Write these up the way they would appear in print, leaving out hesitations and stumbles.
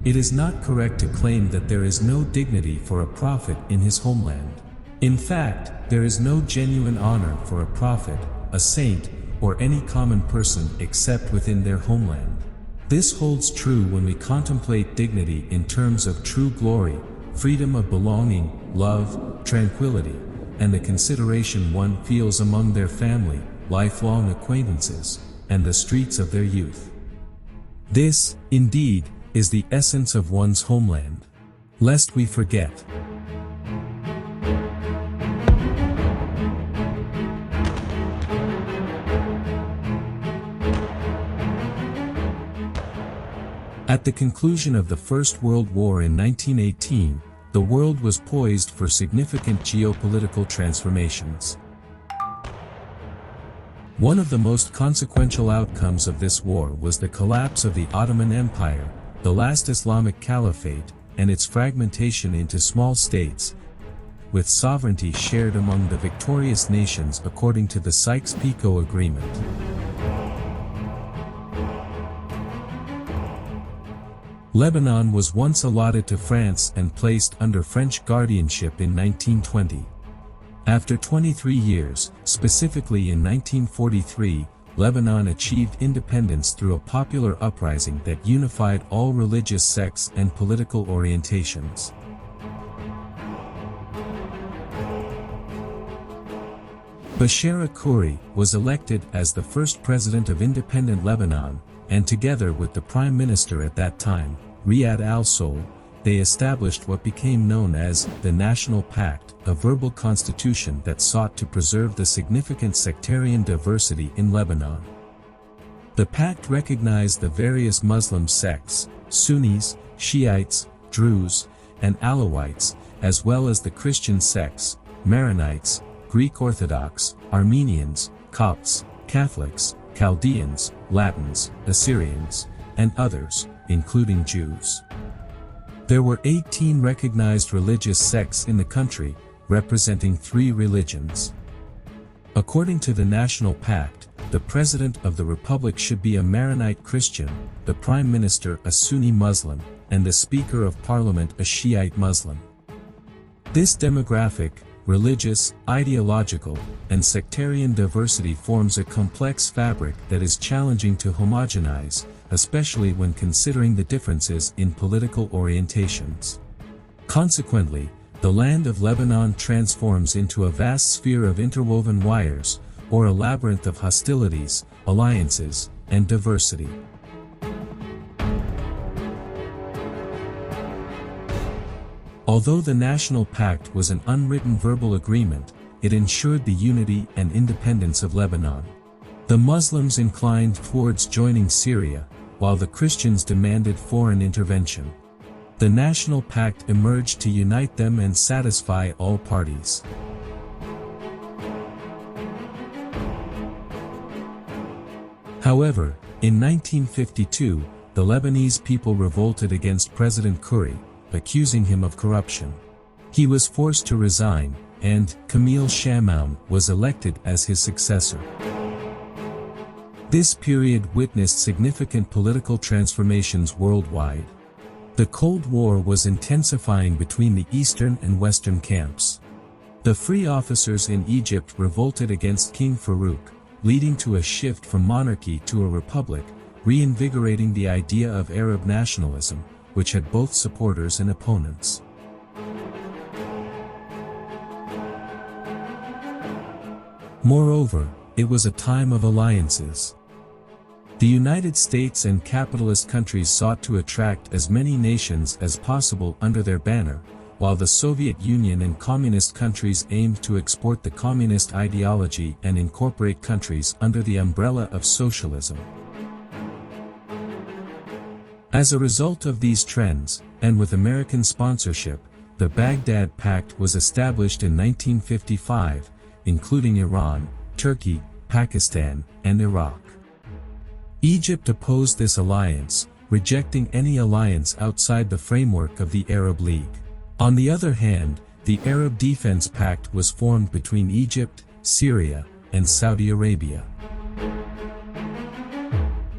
It is not correct to claim that there is no dignity for a prophet in his homeland. In fact, there is no genuine honor for a prophet, a saint, or any common person except within their homeland. This holds true when we contemplate dignity in terms of true glory, freedom of belonging, love, tranquility, and the consideration one feels among their family, lifelong acquaintances, and the streets of their youth. This, indeed, is the essence of one's homeland. Lest we forget. At the conclusion of the First World War in 1918, the world was poised for significant geopolitical transformations. One of the most consequential outcomes of this war was the collapse of the Ottoman Empire, the last Islamic caliphate, and its fragmentation into small states, with sovereignty shared among the victorious nations according to the Sykes-Picot Agreement. Lebanon was once allotted to France and placed under French guardianship in 1920. After 23 years, specifically in 1943, Lebanon achieved independence through a popular uprising that unified all religious sects and political orientations. Bashir al-Khoury was elected as the first president of independent Lebanon, and together with the prime minister at that time, Riyad al-Sol, they established what became known as the National Pact, a verbal constitution that sought to preserve the significant sectarian diversity in Lebanon. The pact recognized the various Muslim sects, Sunnis, Shiites, Druze, and Alawites, as well as the Christian sects, Maronites, Greek Orthodox, Armenians, Copts, Catholics, Chaldeans, Latins, Assyrians, and others, including Jews. There were 18 recognized religious sects in the country, representing 3 religions. According to the National Pact, the President of the Republic should be a Maronite Christian, the Prime Minister a Sunni Muslim, and the Speaker of Parliament a Shiite Muslim. This demographic, religious, ideological, and sectarian diversity forms a complex fabric that is challenging to homogenize, especially when considering the differences in political orientations. Consequently, the land of Lebanon transforms into a vast sphere of interwoven wires, or a labyrinth of hostilities, alliances, and diversity. Although the National Pact was an unwritten verbal agreement, it ensured the unity and independence of Lebanon. The Muslims inclined towards joining Syria, while the Christians demanded foreign intervention. The National Pact emerged to unite them and satisfy all parties. However, in 1952, the Lebanese people revolted against President Khoury, accusing him of corruption. He was forced to resign, and Kamil Shamoun was elected as his successor. This period witnessed significant political transformations worldwide. The Cold War was intensifying between the eastern and western camps. The free officers in Egypt revolted against King Farouk, leading to a shift from monarchy to a republic, reinvigorating the idea of Arab nationalism, which had both supporters and opponents. Moreover, it was a time of alliances. The United States and capitalist countries sought to attract as many nations as possible under their banner, while the Soviet Union and communist countries aimed to export the communist ideology and incorporate countries under the umbrella of socialism. As a result of these trends, and with American sponsorship, the Baghdad Pact was established in 1955, including Iran, Turkey, Pakistan, and Iraq. Egypt opposed this alliance, rejecting any alliance outside the framework of the Arab League. On the other hand, the Arab Defense Pact was formed between Egypt, Syria, and Saudi Arabia.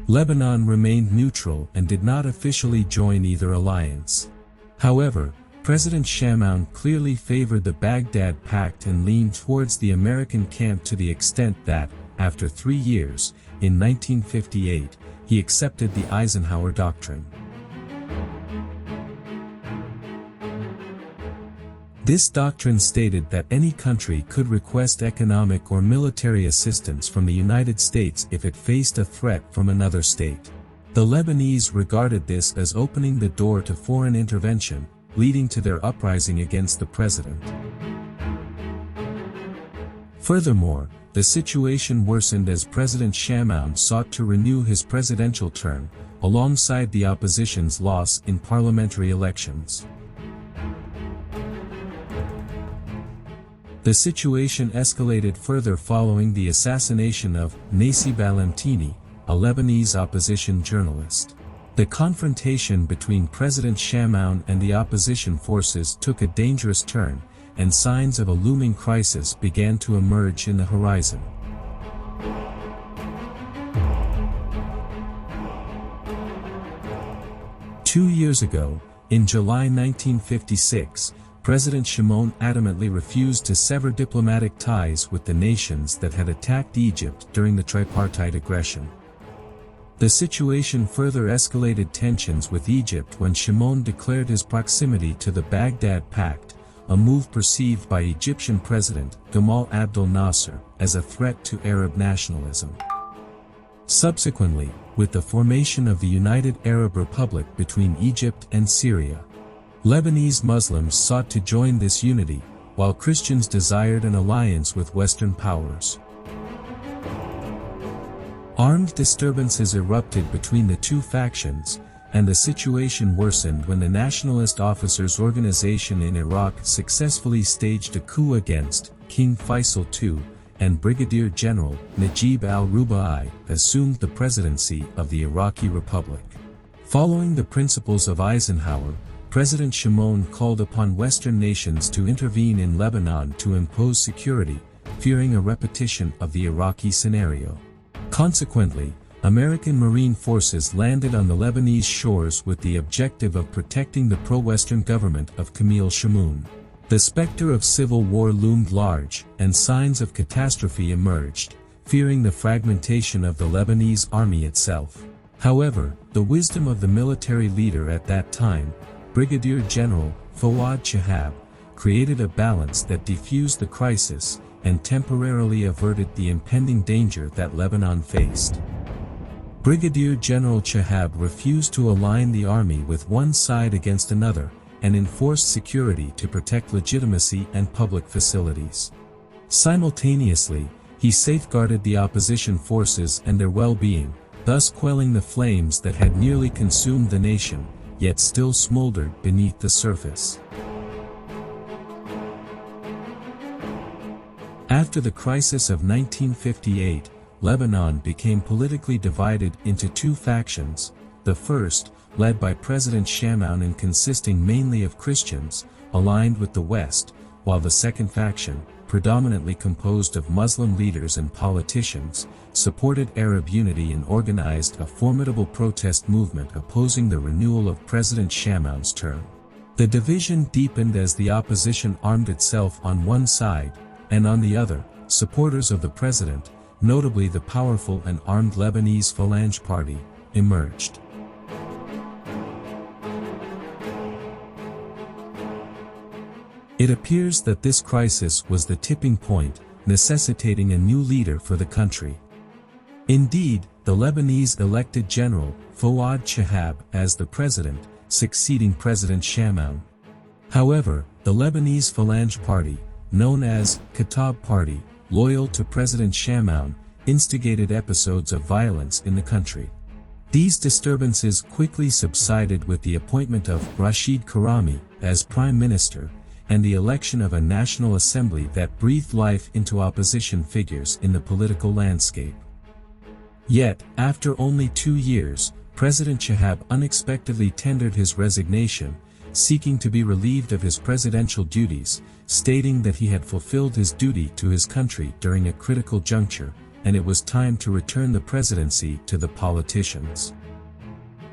Lebanon remained neutral and did not officially join either alliance. However, President Shamoun clearly favored the Baghdad Pact and leaned towards the American camp to the extent that, after 3 years, in 1958, he accepted the Eisenhower Doctrine. This doctrine stated that any country could request economic or military assistance from the United States if it faced a threat from another state. The Lebanese regarded this as opening the door to foreign intervention, leading to their uprising against the president. Furthermore, the situation worsened as President Shamoun sought to renew his presidential term, alongside the opposition's loss in parliamentary elections. The situation escalated further following the assassination of Nassib al-Amtini, a Lebanese opposition journalist. The confrontation between President Shamoun and the opposition forces took a dangerous turn, and signs of a looming crisis began to emerge in the horizon. Two years ago, in July 1956, President Shamoun adamantly refused to sever diplomatic ties with the nations that had attacked Egypt during the tripartite aggression. The situation further escalated tensions with Egypt when Shamoun declared his proximity to the Baghdad Pact, a move perceived by Egyptian President Gamal Abdel Nasser as a threat to Arab nationalism. Subsequently, with the formation of the United Arab Republic between Egypt and Syria, Lebanese Muslims sought to join this unity, while Christians desired an alliance with Western powers. Armed disturbances erupted between the two factions, and the situation worsened when the Nationalist Officers Organization in Iraq successfully staged a coup against King Faisal II, and Brigadier General Najib al-Rubai assumed the presidency of the Iraqi Republic. Following the principles of Eisenhower, President Shamoun called upon Western nations to intervene in Lebanon to impose security, fearing a repetition of the Iraqi scenario. Consequently, American Marine forces landed on the Lebanese shores with the objective of protecting the pro-Western government of Kamal Shamoun. The specter of civil war loomed large, and signs of catastrophe emerged, fearing the fragmentation of the Lebanese army itself. However, the wisdom of the military leader at that time, Brigadier General Fouad Shihab, created a balance that defused the crisis and temporarily averted the impending danger that Lebanon faced. Brigadier General Shihab refused to align the army with one side against another, and enforced security to protect legitimacy and public facilities. Simultaneously, he safeguarded the opposition forces and their well-being, thus quelling the flames that had nearly consumed the nation, yet still smoldered beneath the surface. After the crisis of 1958, Lebanon became politically divided into two factions, the first, led by President Shamoun and consisting mainly of Christians, aligned with the West, while the second faction, predominantly composed of Muslim leaders and politicians, supported Arab unity and organized a formidable protest movement opposing the renewal of President Shamoun's term. The division deepened as the opposition armed itself on one side, and on the other, supporters of the president, notably the powerful and armed Lebanese Phalange Party, emerged. It appears that this crisis was the tipping point, necessitating a new leader for the country. Indeed, the Lebanese elected General Fouad Shihab as the president, succeeding President Shamoun. However, the Lebanese Phalange Party, known as Katab Party, loyal to President Shamoun, instigated episodes of violence in the country. These disturbances quickly subsided with the appointment of Rashid Karami as Prime Minister, and the election of a National Assembly that breathed life into opposition figures in the political landscape. Yet, after only 2 years, President Shihab unexpectedly tendered his resignation, seeking to be relieved of his presidential duties, stating that he had fulfilled his duty to his country during a critical juncture, and it was time to return the presidency to the politicians.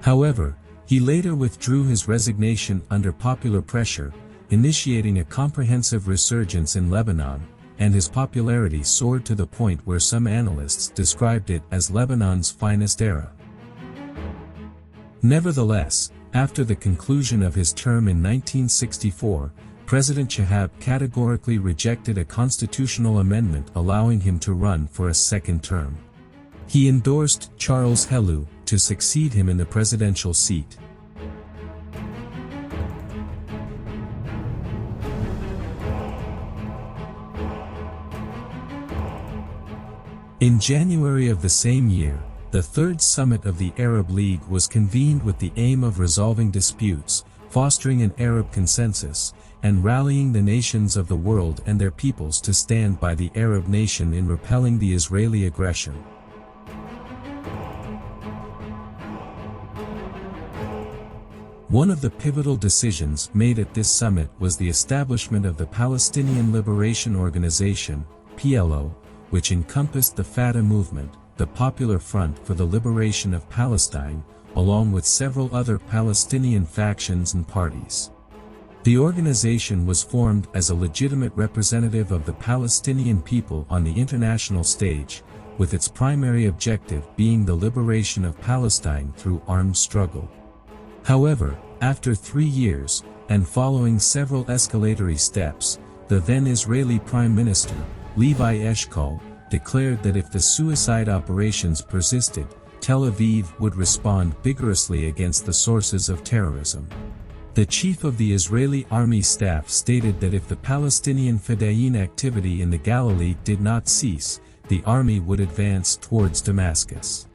However, he later withdrew his resignation under popular pressure, initiating a comprehensive resurgence in Lebanon, and his popularity soared to the point where some analysts described it as Lebanon's finest era. Nevertheless, after the conclusion of his term in 1964, President Shihab categorically rejected a constitutional amendment allowing him to run for a second term. He endorsed Charles Helou to succeed him in the presidential seat. In January of the same year, the Third Summit of the Arab League was convened with the aim of resolving disputes, fostering an Arab consensus, and rallying the nations of the world and their peoples to stand by the Arab nation in repelling the Israeli aggression. One of the pivotal decisions made at this summit was the establishment of the Palestinian Liberation Organization, PLO, which encompassed the Fatah movement, the Popular Front for the Liberation of Palestine, along with several other Palestinian factions and parties. The organization was formed as a legitimate representative of the Palestinian people on the international stage, with its primary objective being the liberation of Palestine through armed struggle. However, after 3 years, and following several escalatory steps, the then Israeli Prime Minister, Levi Eshkol, declared that if the suicide operations persisted, Tel Aviv would respond vigorously against the sources of terrorism. The chief of the Israeli Army Staff stated that if the Palestinian Fedayeen activity in the Galilee did not cease, the army would advance towards Damascus.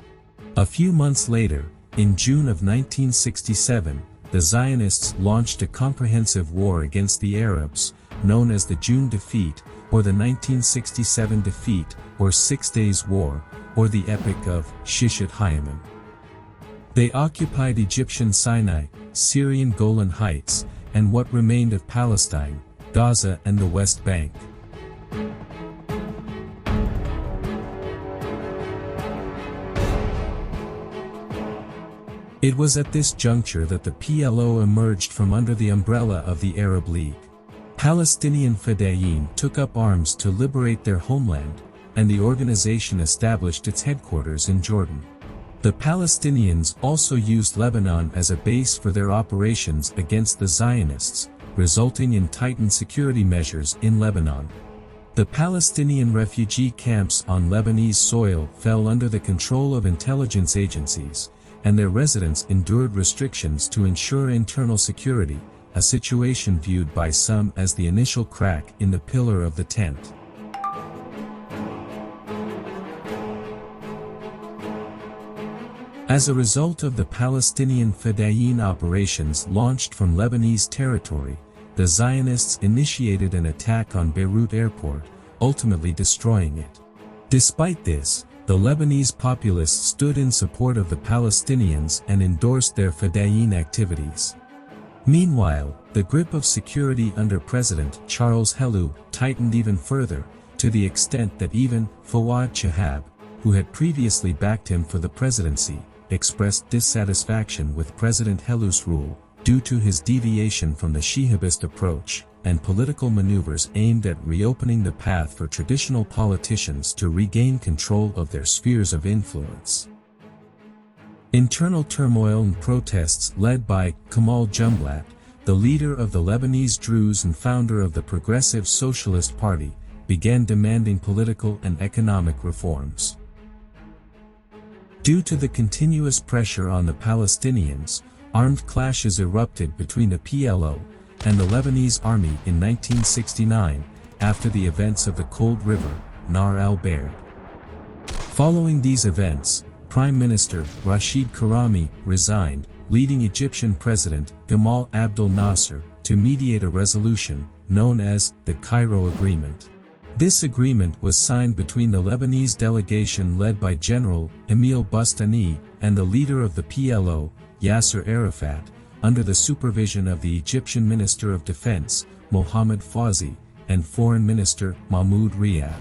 A few months later, in June of 1967, the Zionists launched a comprehensive war against the Arabs, known as the June Defeat, or the 1967 Defeat, or 6 Days War, or the Epic of Shishat Hayamim. They occupied Egyptian Sinai, Syrian Golan Heights, and what remained of Palestine, Gaza and the West Bank. It was at this juncture that the PLO emerged from under the umbrella of the Arab League. Palestinian Fedayeen took up arms to liberate their homeland, and the organization established its headquarters in Jordan. The Palestinians also used Lebanon as a base for their operations against the Zionists, resulting in tightened security measures in Lebanon. The Palestinian refugee camps on Lebanese soil fell under the control of intelligence agencies, and their residents endured restrictions to ensure internal security, a situation viewed by some as the initial crack in the pillar of the tent. As a result of the Palestinian Fedayeen operations launched from Lebanese territory, the Zionists initiated an attack on Beirut airport, ultimately destroying it. Despite this, the Lebanese populace stood in support of the Palestinians and endorsed their Fedayeen activities. Meanwhile, the grip of security under President Charles Helou tightened even further, to the extent that even Fawad Shihab, who had previously backed him for the presidency, expressed dissatisfaction with President Helou's rule, due to his deviation from the Shihabist approach, and political maneuvers aimed at reopening the path for traditional politicians to regain control of their spheres of influence. Internal turmoil and protests led by Kamal Jumblatt, the leader of the Lebanese Druze and founder of the Progressive Socialist Party, began demanding political and economic reforms. Due to the continuous pressure on the Palestinians, armed clashes erupted between the PLO and the Lebanese army in 1969, after the events of the Cold River, Nahr al-Bared. Following these events, Prime Minister Rashid Karami resigned, leading Egyptian President Gamal Abdel Nasser to mediate a resolution, known as the Cairo Agreement. This agreement was signed between the Lebanese delegation led by General Emil Bustani and the leader of the PLO, Yasser Arafat, under the supervision of the Egyptian Minister of Defense, Mohammed Fawzi, and Foreign Minister Mahmoud Riyad.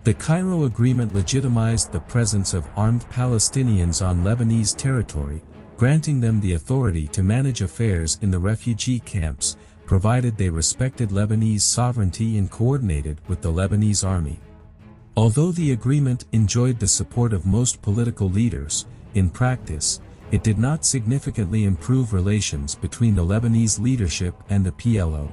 The Cairo Agreement legitimized the presence of armed Palestinians on Lebanese territory, granting them the authority to manage affairs in the refugee camps, provided they respected Lebanese sovereignty and coordinated with the Lebanese army. Although the agreement enjoyed the support of most political leaders, in practice, it did not significantly improve relations between the Lebanese leadership and the PLO.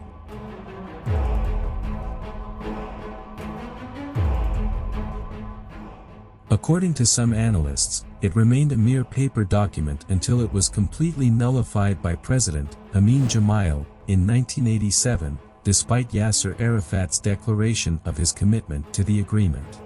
According to some analysts, it remained a mere paper document until it was completely nullified by President Amin Gemayel in 1987, despite Yasser Arafat's declaration of his commitment to the agreement.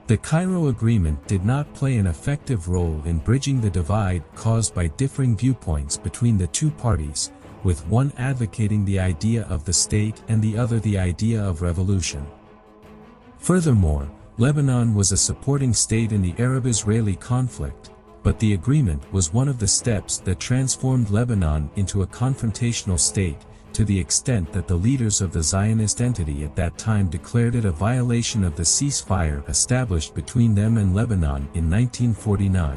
The Cairo Agreement did not play an effective role in bridging the divide caused by differing viewpoints between the two parties, with one advocating the idea of the state and the other the idea of revolution. Furthermore, Lebanon was a supporting state in the Arab-Israeli conflict, but the agreement was one of the steps that transformed Lebanon into a confrontational state, to the extent that the leaders of the Zionist entity at that time declared it a violation of the ceasefire established between them and Lebanon in 1949.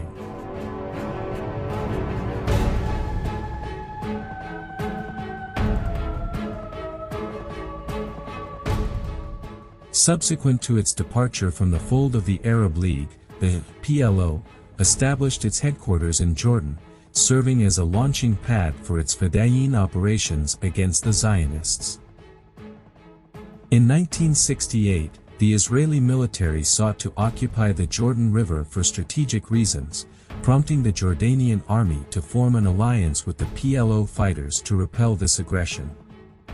Subsequent to its departure from the fold of the Arab League, the PLO established its headquarters in Jordan, serving as a launching pad for its Fedayeen operations against the Zionists. In 1968, the Israeli military sought to occupy the Jordan River for strategic reasons, prompting the Jordanian army to form an alliance with the PLO fighters to repel this aggression.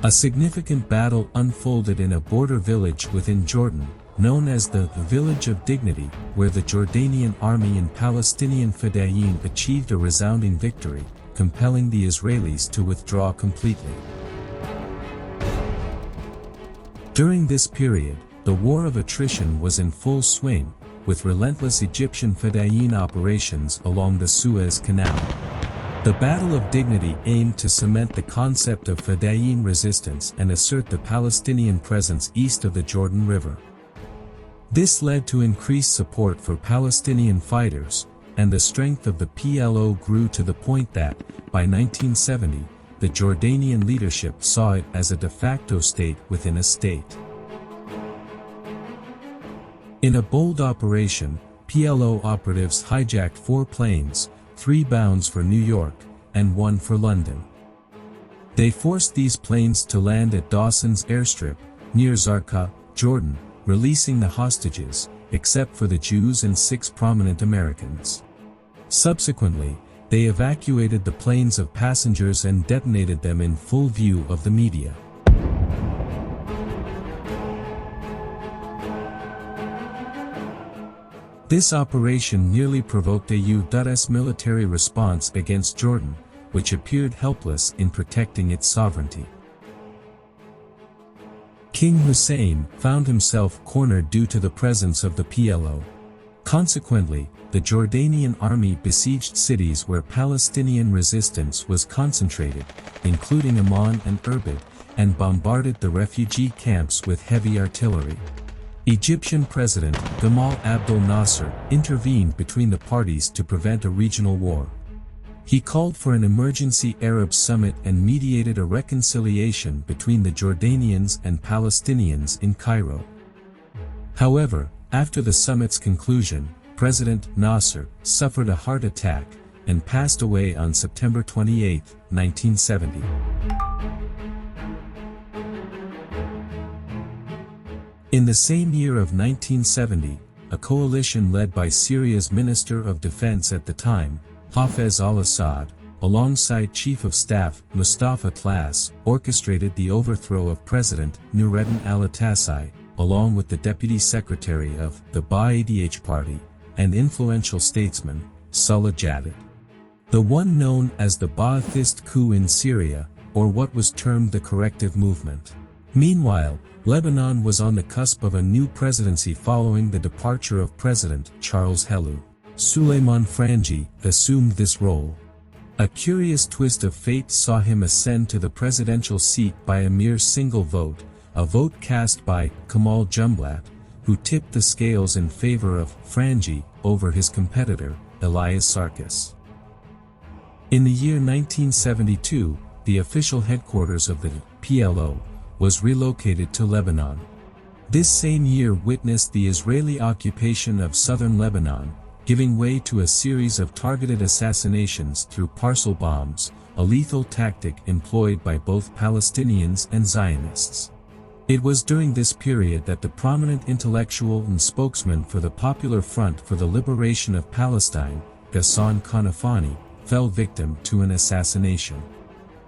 A significant battle unfolded in a border village within Jordan, known as the Village of Dignity, where the Jordanian army and Palestinian Fedayeen achieved a resounding victory, compelling the Israelis to withdraw completely. During this period, the war of attrition was in full swing, with relentless Egyptian Fedayeen operations along the Suez Canal. The Battle of Dignity aimed to cement the concept of Fedayeen resistance and assert the Palestinian presence east of the Jordan River. This led to increased support for Palestinian fighters, and the strength of the PLO grew to the point that, by 1970, the Jordanian leadership saw it as a de facto state within a state. In a bold operation, PLO operatives hijacked 4 planes, 3 bound for New York, and 1 for London. They forced these planes to land at Dawson's airstrip, near Zarqa, Jordan, releasing the hostages, except for the Jews and 6 prominent Americans. Subsequently, they evacuated the planes of passengers and detonated them in full view of the media. This operation nearly provoked a U.S. military response against Jordan, which appeared helpless in protecting its sovereignty. King Hussein found himself cornered due to the presence of the PLO. Consequently, the Jordanian army besieged cities where Palestinian resistance was concentrated, including Amman and Irbid, and bombarded the refugee camps with heavy artillery. Egyptian President Gamal Abdel Nasser intervened between the parties to prevent a regional war. He called for an emergency Arab summit and mediated a reconciliation between the Jordanians and Palestinians in Cairo. However, after the summit's conclusion, President Nasser suffered a heart attack and passed away on September 28, 1970. In the same year of 1970, a coalition led by Syria's Minister of Defense at the time, Hafez al-Assad, alongside Chief of Staff Mustafa Tlass, orchestrated the overthrow of President Nureddin al-Atassi, along with the Deputy Secretary of the Ba'ath Party, and influential statesman, Salah Jadid. The one known as the Ba'athist coup in Syria, or what was termed the corrective movement. Meanwhile, Lebanon was on the cusp of a new presidency following the departure of President Charles Helou. Suleiman Frangi assumed this role. A curious twist of fate saw him ascend to the presidential seat by a mere single vote, a vote cast by Kamal Jumblatt, who tipped the scales in favor of Frangi over his competitor, Elias Sarkis. In the year 1972, the official headquarters of the PLO was relocated to Lebanon. This same year witnessed the Israeli occupation of southern Lebanon, giving way to a series of targeted assassinations through parcel bombs, a lethal tactic employed by both Palestinians and Zionists. It was during this period that the prominent intellectual and spokesman for the Popular Front for the Liberation of Palestine, Ghassan Kanafani, fell victim to an assassination.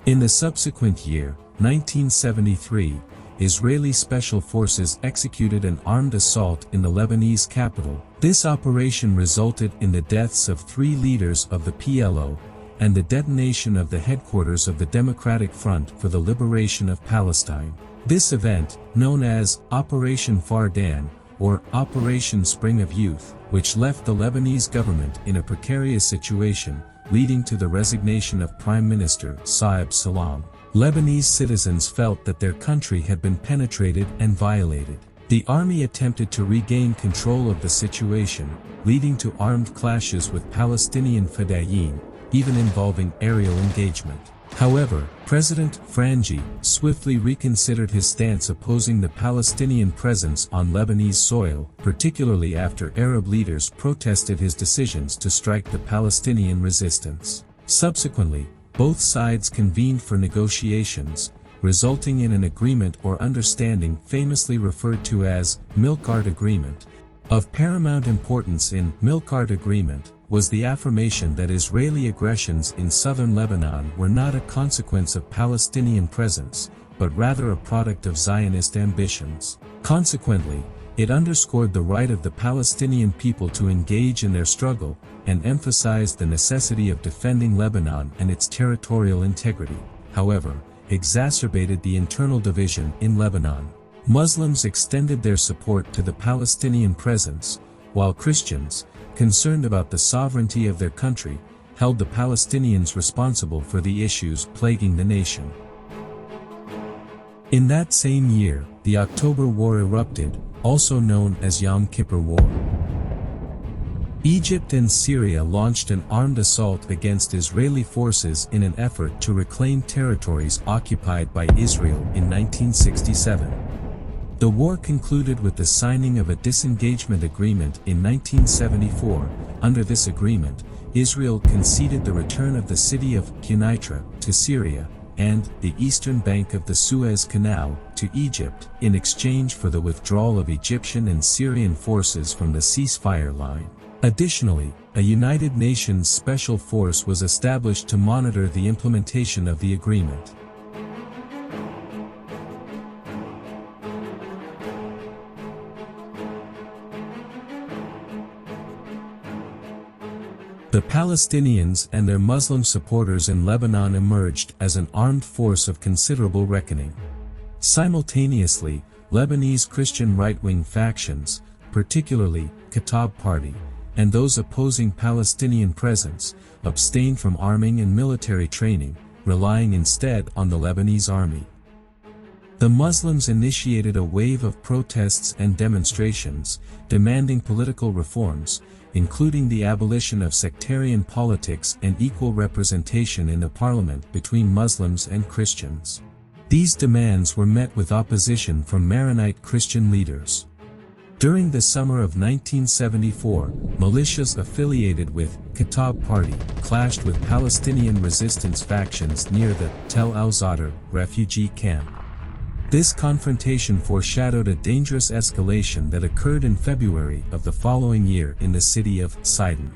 In the subsequent year, 1973, Israeli special forces executed an armed assault in the Lebanese capital. This operation resulted in the deaths of 3 leaders of the PLO, and the detonation of the headquarters of the Democratic Front for the Liberation of Palestine. This event, known as Operation Fardan, or Operation Spring of Youth, which left the Lebanese government in a precarious situation, leading to the resignation of Prime Minister Saeb Salam. Lebanese citizens felt that their country had been penetrated and violated. The army attempted to regain control of the situation, leading to armed clashes with Palestinian Fedayeen, even involving aerial engagement. However, President Frangi swiftly reconsidered his stance opposing the Palestinian presence on Lebanese soil, particularly after Arab leaders protested his decisions to strike the Palestinian resistance. Subsequently, both sides convened for negotiations, resulting in an agreement or understanding famously referred to as Milkart Agreement. Of paramount importance in Milkart Agreement was the affirmation that Israeli aggressions in southern Lebanon were not a consequence of Palestinian presence, but rather a product of Zionist ambitions. Consequently, it underscored the right of the Palestinian people to engage in their struggle, and emphasized the necessity of defending Lebanon and its territorial integrity. However, exacerbated the internal division in Lebanon. Muslims extended their support to the Palestinian presence, while Christians, concerned about the sovereignty of their country, held the Palestinians responsible for the issues plaguing the nation. In that same year, the October War erupted, also known as Yom Kippur War. Egypt and Syria launched an armed assault against Israeli forces in an effort to reclaim territories occupied by Israel in 1967. The war concluded with the signing of a disengagement agreement in 1974. Under this agreement, Israel conceded the return of the city of Quneitra to Syria, and the eastern bank of the Suez Canal to Egypt, in exchange for the withdrawal of Egyptian and Syrian forces from the ceasefire line. Additionally, a United Nations special force was established to monitor the implementation of the agreement. The Palestinians and their Muslim supporters in Lebanon emerged as an armed force of considerable reckoning. Simultaneously, Lebanese Christian right-wing factions, particularly Kataib Party, and those opposing Palestinian presence, abstained from arming and military training, relying instead on the Lebanese army. The Muslims initiated a wave of protests and demonstrations, demanding political reforms, including the abolition of sectarian politics and equal representation in the parliament between Muslims and Christians. These demands were met with opposition from Maronite Christian leaders. During the summer of 1974, militias affiliated with Kataib Party clashed with Palestinian resistance factions near the Tel al-Zadar refugee camp. This confrontation foreshadowed a dangerous escalation that occurred in February of the following year in the city of Sidon.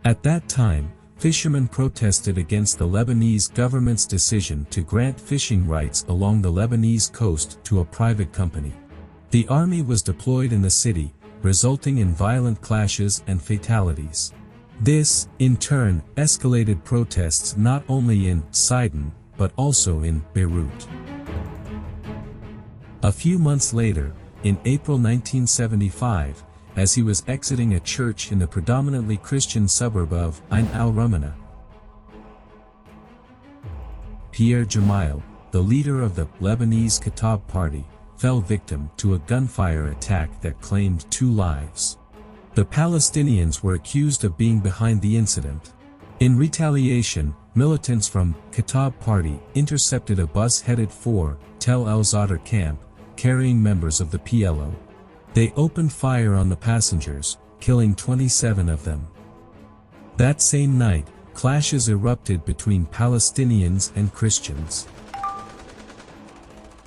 At that time, fishermen protested against the Lebanese government's decision to grant fishing rights along the Lebanese coast to a private company. The army was deployed in the city, resulting in violent clashes and fatalities. This, in turn, escalated protests not only in Sidon, but also in Beirut. A few months later, in April 1975, as he was exiting a church in the predominantly Christian suburb of Ain al-Rumana, Pierre Gemayel, the leader of the Lebanese Kataib Party, fell victim to a gunfire attack that claimed 2 lives. The Palestinians were accused of being behind the incident. In retaliation, militants from Kataib Party intercepted a bus headed for Tel al-Zadar camp, carrying members of the PLO. They opened fire on the passengers, killing 27 of them. That same night, clashes erupted between Palestinians and Christians.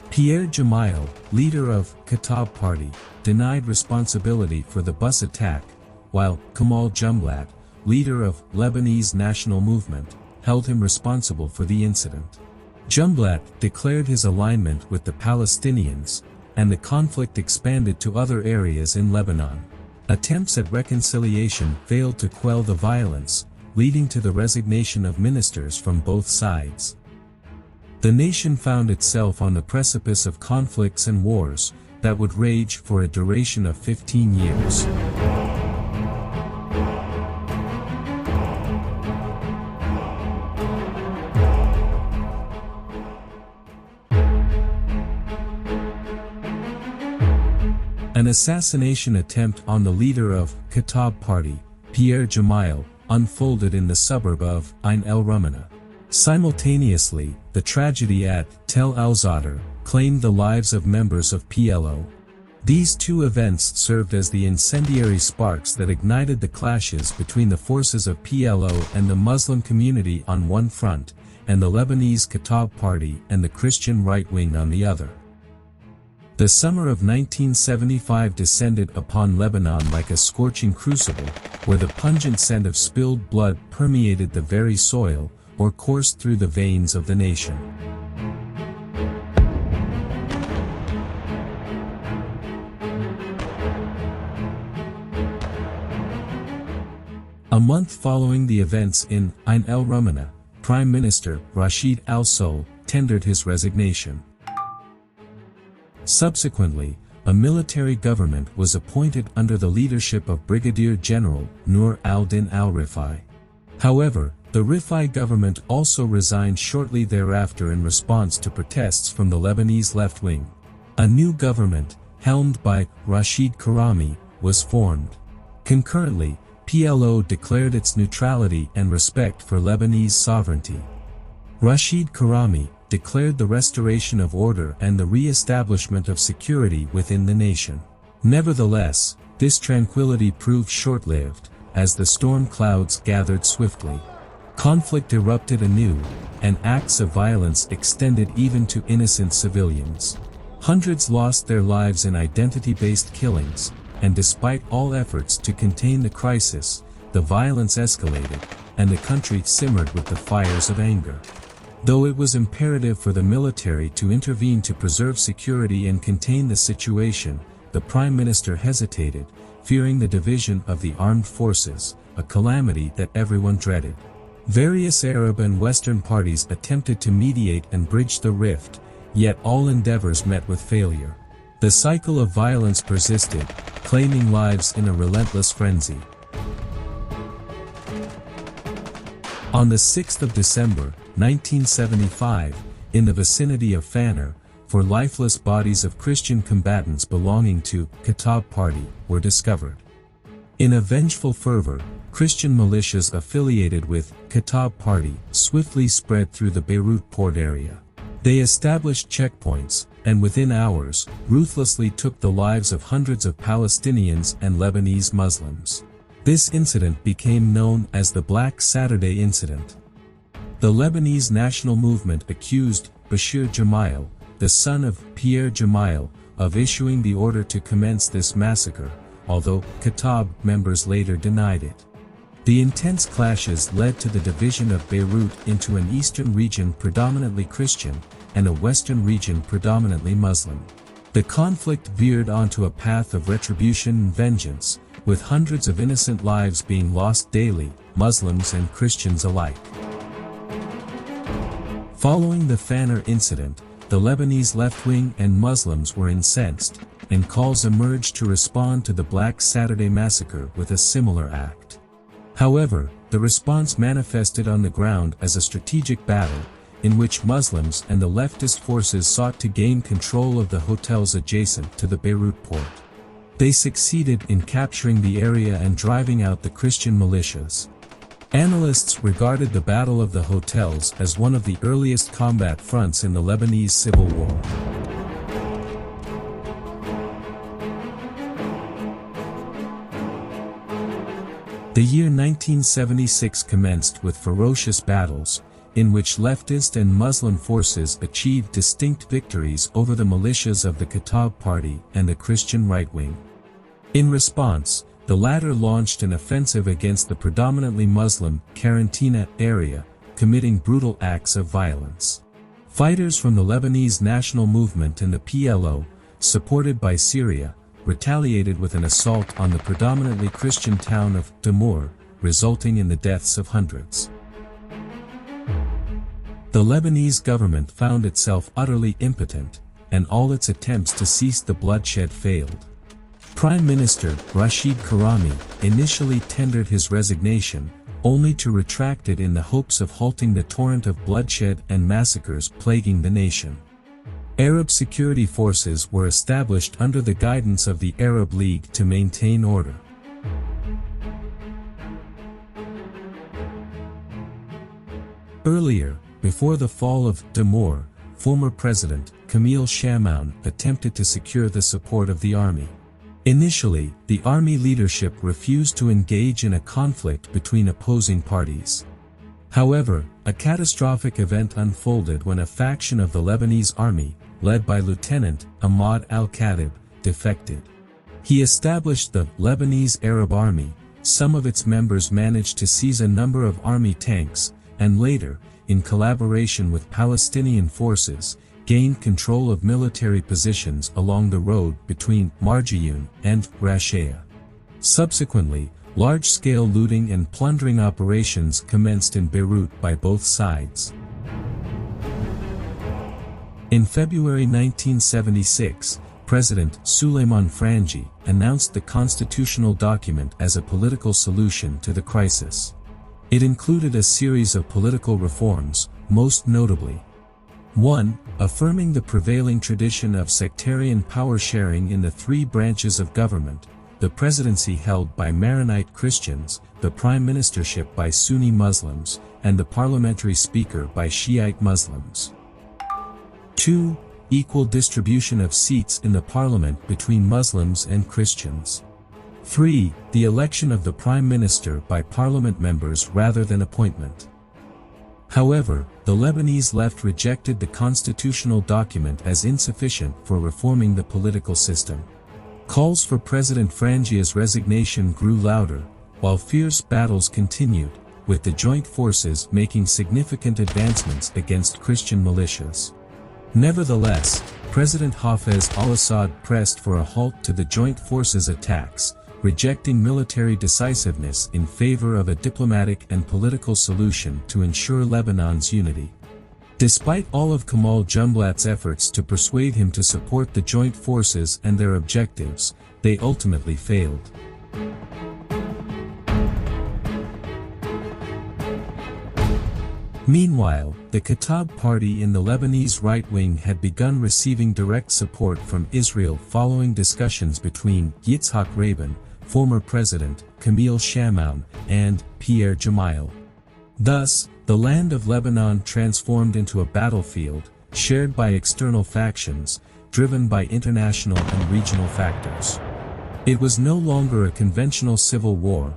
Pierre Gemayel, leader of Kataib Party, denied responsibility for the bus attack, while Kamal Jumblatt, leader of Lebanese National Movement, held him responsible for the incident. Jumblatt declared his alignment with the Palestinians, and the conflict expanded to other areas in Lebanon. Attempts at reconciliation failed to quell the violence, leading to the resignation of ministers from both sides. The nation found itself on the precipice of conflicts and wars that would rage for a duration of 15 years. An assassination attempt on the leader of Kataib Party, Pierre Gemayel, unfolded in the suburb of Ain el-Rumana. Simultaneously, the tragedy at Tel al-Zadar claimed the lives of members of PLO. These 2 events served as the incendiary sparks that ignited the clashes between the forces of PLO and the Muslim community on one front, and the Lebanese Kataib Party and the Christian right wing on the other. The summer of 1975 descended upon Lebanon like a scorching crucible, where the pungent scent of spilled blood permeated the very soil, or coursed through the veins of the nation. A month following the events in Ain el-Rumana, Prime Minister Rashid al-Sul tendered his resignation. Subsequently, a military government was appointed under the leadership of Brigadier General Nur al-Din al-Rifai. However, the Rifai government also resigned shortly thereafter in response to protests from the Lebanese left wing. A new government, helmed by Rashid Karami, was formed. Concurrently, PLO declared its neutrality and respect for Lebanese sovereignty. Rashid Karami declared the restoration of order and the re-establishment of security within the nation. Nevertheless, this tranquility proved short-lived, as the storm clouds gathered swiftly. Conflict erupted anew, and acts of violence extended even to innocent civilians. Hundreds lost their lives in identity-based killings, and despite all efforts to contain the crisis, the violence escalated, and the country simmered with the fires of anger. Though it was imperative for the military to intervene to preserve security and contain the situation, the Prime Minister hesitated, fearing the division of the armed forces, a calamity that everyone dreaded. Various Arab and Western parties attempted to mediate and bridge the rift, yet all endeavors met with failure. The cycle of violence persisted, claiming lives in a relentless frenzy. On the 6th of December, 1975, in the vicinity of Fanner, 4 lifeless bodies of Christian combatants belonging to Kataib Party were discovered. In a vengeful fervor, Christian militias affiliated with Kataib Party swiftly spread through the Beirut port area. They established checkpoints, and within hours, ruthlessly took the lives of hundreds of Palestinians and Lebanese Muslims. This incident became known as the Black Saturday Incident. The Lebanese National Movement accused Bashir Gemayel, the son of Pierre Gemayel, of issuing the order to commence this massacre, although Kataib members later denied it. The intense clashes led to the division of Beirut into an eastern region predominantly Christian, and a western region predominantly Muslim. The conflict veered onto a path of retribution and vengeance, with hundreds of innocent lives being lost daily, Muslims and Christians alike. Following the Fanner incident, the Lebanese left wing and Muslims were incensed, and calls emerged to respond to the Black Saturday massacre with a similar act. However, the response manifested on the ground as a strategic battle, in which Muslims and the leftist forces sought to gain control of the hotels adjacent to the Beirut port. They succeeded in capturing the area and driving out the Christian militias. Analysts regarded the Battle of the Hotels as one of the earliest combat fronts in the Lebanese Civil War. The year 1976 commenced with ferocious battles, in which leftist and Muslim forces achieved distinct victories over the militias of the Khattab Party and the Christian right wing. In response, the latter launched an offensive against the predominantly Muslim Karantina area, committing brutal acts of violence. Fighters from the Lebanese National Movement and the PLO, supported by Syria, retaliated with an assault on the predominantly Christian town of Damour, resulting in the deaths of hundreds. The Lebanese government found itself utterly impotent, and all its attempts to cease the bloodshed failed. Prime Minister Rashid Karami initially tendered his resignation, only to retract it in the hopes of halting the torrent of bloodshed and massacres plaguing the nation. Arab security forces were established under the guidance of the Arab League to maintain order. Earlier, before the fall of Damour, former President Kamal attempted to secure the support of the army. Initially, the army leadership refused to engage in a conflict between opposing parties. However, a catastrophic event unfolded when a faction of the Lebanese army, led by Lieutenant Ahmad al-Khatib, defected. He established the Lebanese Arab Army. Some of its members managed to seize a number of army tanks, and later, in collaboration with Palestinian forces, gained control of military positions along the road between Marjiyun and Rashea. Subsequently, large-scale looting and plundering operations commenced in Beirut by both sides. In February 1976, President Souleymane Frangi announced the constitutional document as a political solution to the crisis. It included a series of political reforms, most notably 1. Affirming the prevailing tradition of sectarian power sharing in the three branches of government, the presidency held by Maronite Christians, the prime ministership by Sunni Muslims, and the parliamentary speaker by Shiite Muslims. 2. Equal distribution of seats in the parliament between Muslims and Christians. 3. The election of the prime minister by parliament members rather than appointment. However, the Lebanese left rejected the constitutional document as insufficient for reforming the political system. Calls for President Frangi's resignation grew louder, while fierce battles continued, with the joint forces making significant advancements against Christian militias. Nevertheless, President Hafez al-Assad pressed for a halt to the joint forces' attacks, rejecting military decisiveness in favor of a diplomatic and political solution to ensure Lebanon's unity. Despite all of Kamal Jumblatt's efforts to persuade him to support the joint forces and their objectives, they ultimately failed. Meanwhile, the Khattab Party in the Lebanese right wing had begun receiving direct support from Israel following discussions between Yitzhak Rabin, former President Camille Chamoun, and Pierre Gemayel. Thus, the land of Lebanon transformed into a battlefield, shared by external factions, driven by international and regional factors. It was no longer a conventional civil war,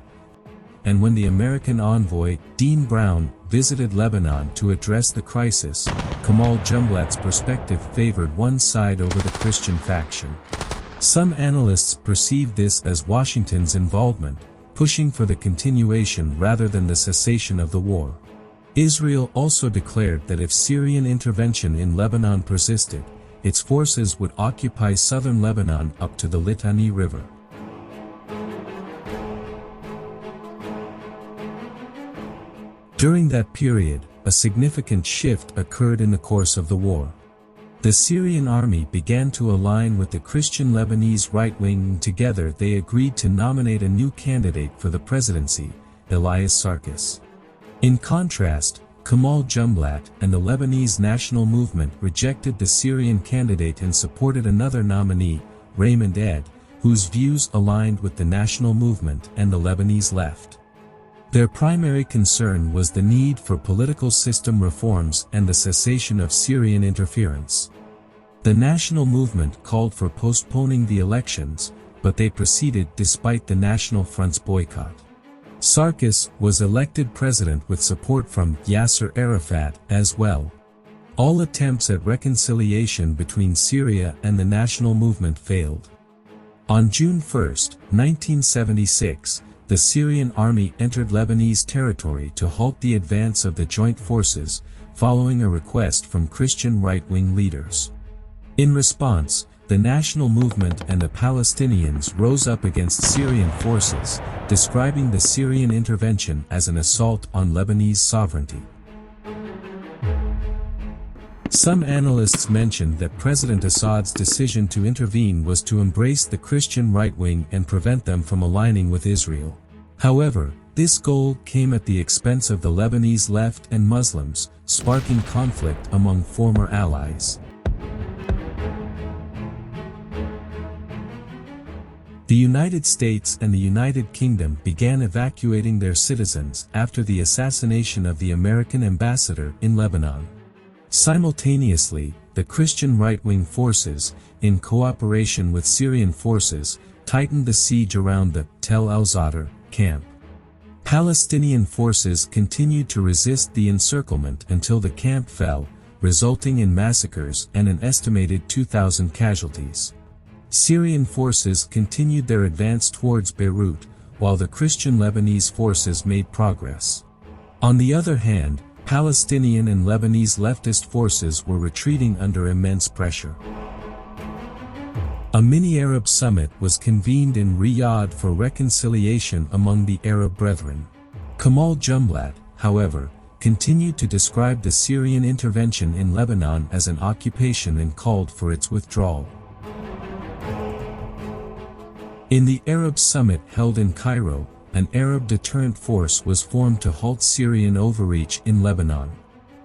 and when the American envoy, Dean Brown, visited Lebanon to address the crisis, Kamal Jumblatt's perspective favored one side over the Christian faction. Some analysts perceive this as Washington's involvement, pushing for the continuation rather than the cessation of the war. Israel also declared that if Syrian intervention in Lebanon persisted, its forces would occupy southern Lebanon up to the Litani River. During that period, a significant shift occurred in the course of the war. The Syrian army began to align with the Christian Lebanese right wing, and together they agreed to nominate a new candidate for the presidency, Elias Sarkis. In contrast, Kamal Jumblatt and the Lebanese national movement rejected the Syrian candidate and supported another nominee, Raymond Ed, whose views aligned with the national movement and the Lebanese left. Their primary concern was the need for political system reforms and the cessation of Syrian interference. The national movement called for postponing the elections, but they proceeded despite the National Front's boycott. Sarkis was elected president with support from Yasser Arafat as well. All attempts at reconciliation between Syria and the national movement failed. On June 1, 1976, the Syrian army entered Lebanese territory to halt the advance of the joint forces, following a request from Christian right-wing leaders. In response, the national movement and the Palestinians rose up against Syrian forces, describing the Syrian intervention as an assault on Lebanese sovereignty. Some analysts mentioned that President Assad's decision to intervene was to embrace the Christian right wing and prevent them from aligning with Israel. However, this goal came at the expense of the Lebanese left and Muslims, sparking conflict among former allies. The United States and the United Kingdom began evacuating their citizens after the assassination of the American ambassador in Lebanon. Simultaneously, the Christian right-wing forces, in cooperation with Syrian forces, tightened the siege around the Tel al-Zadr camp. Palestinian forces continued to resist the encirclement until the camp fell, resulting in massacres and an estimated 2,000 casualties. Syrian forces continued their advance towards Beirut, while the Christian Lebanese forces made progress. On the other hand, Palestinian and Lebanese leftist forces were retreating under immense pressure. A mini-Arab summit was convened in Riyadh for reconciliation among the Arab brethren. Kamal Jumblatt, however, continued to describe the Syrian intervention in Lebanon as an occupation and called for its withdrawal. In the Arab summit held in Cairo, an Arab deterrent force was formed to halt Syrian overreach in Lebanon.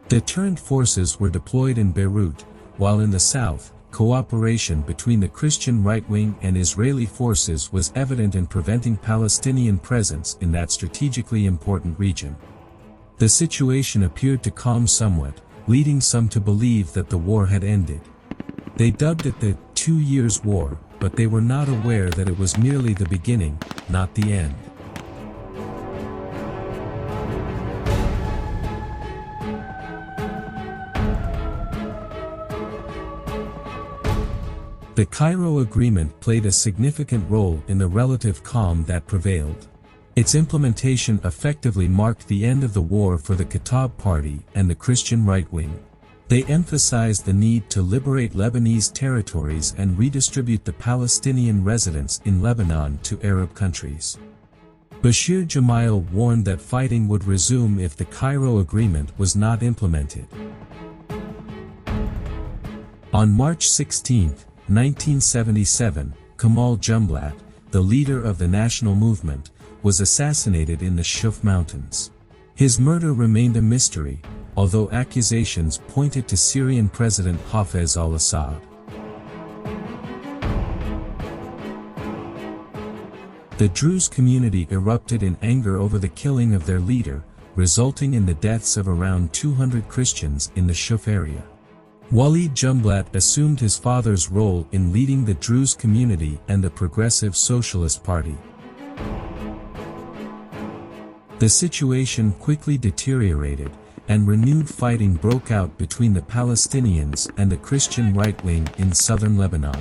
Deterrent forces were deployed in Beirut, while in the south, cooperation between the Christian right wing and Israeli forces was evident in preventing Palestinian presence in that strategically important region. The situation appeared to calm somewhat, leading some to believe that the war had ended. They dubbed it the 2 Years' War, but they were not aware that it was merely the beginning, not the end. The Cairo Agreement played a significant role in the relative calm that prevailed. Its implementation effectively marked the end of the war for the Khattab Party and the Christian right wing. They emphasized the need to liberate Lebanese territories and redistribute the Palestinian residents in Lebanon to Arab countries. Bashir Gemayel warned that fighting would resume if the Cairo Agreement was not implemented. On March 16, 1977, Kamal Jumblatt, the leader of the national movement, was assassinated in the Shuf Mountains. His murder remained a mystery, although accusations pointed to Syrian President Hafez al-Assad. The Druze community erupted in anger over the killing of their leader, resulting in the deaths of around 200 Christians in the Shuf area. Walid Jumblatt assumed his father's role in leading the Druze community and the Progressive Socialist Party. The situation quickly deteriorated, and renewed fighting broke out between the Palestinians and the Christian right wing in southern Lebanon.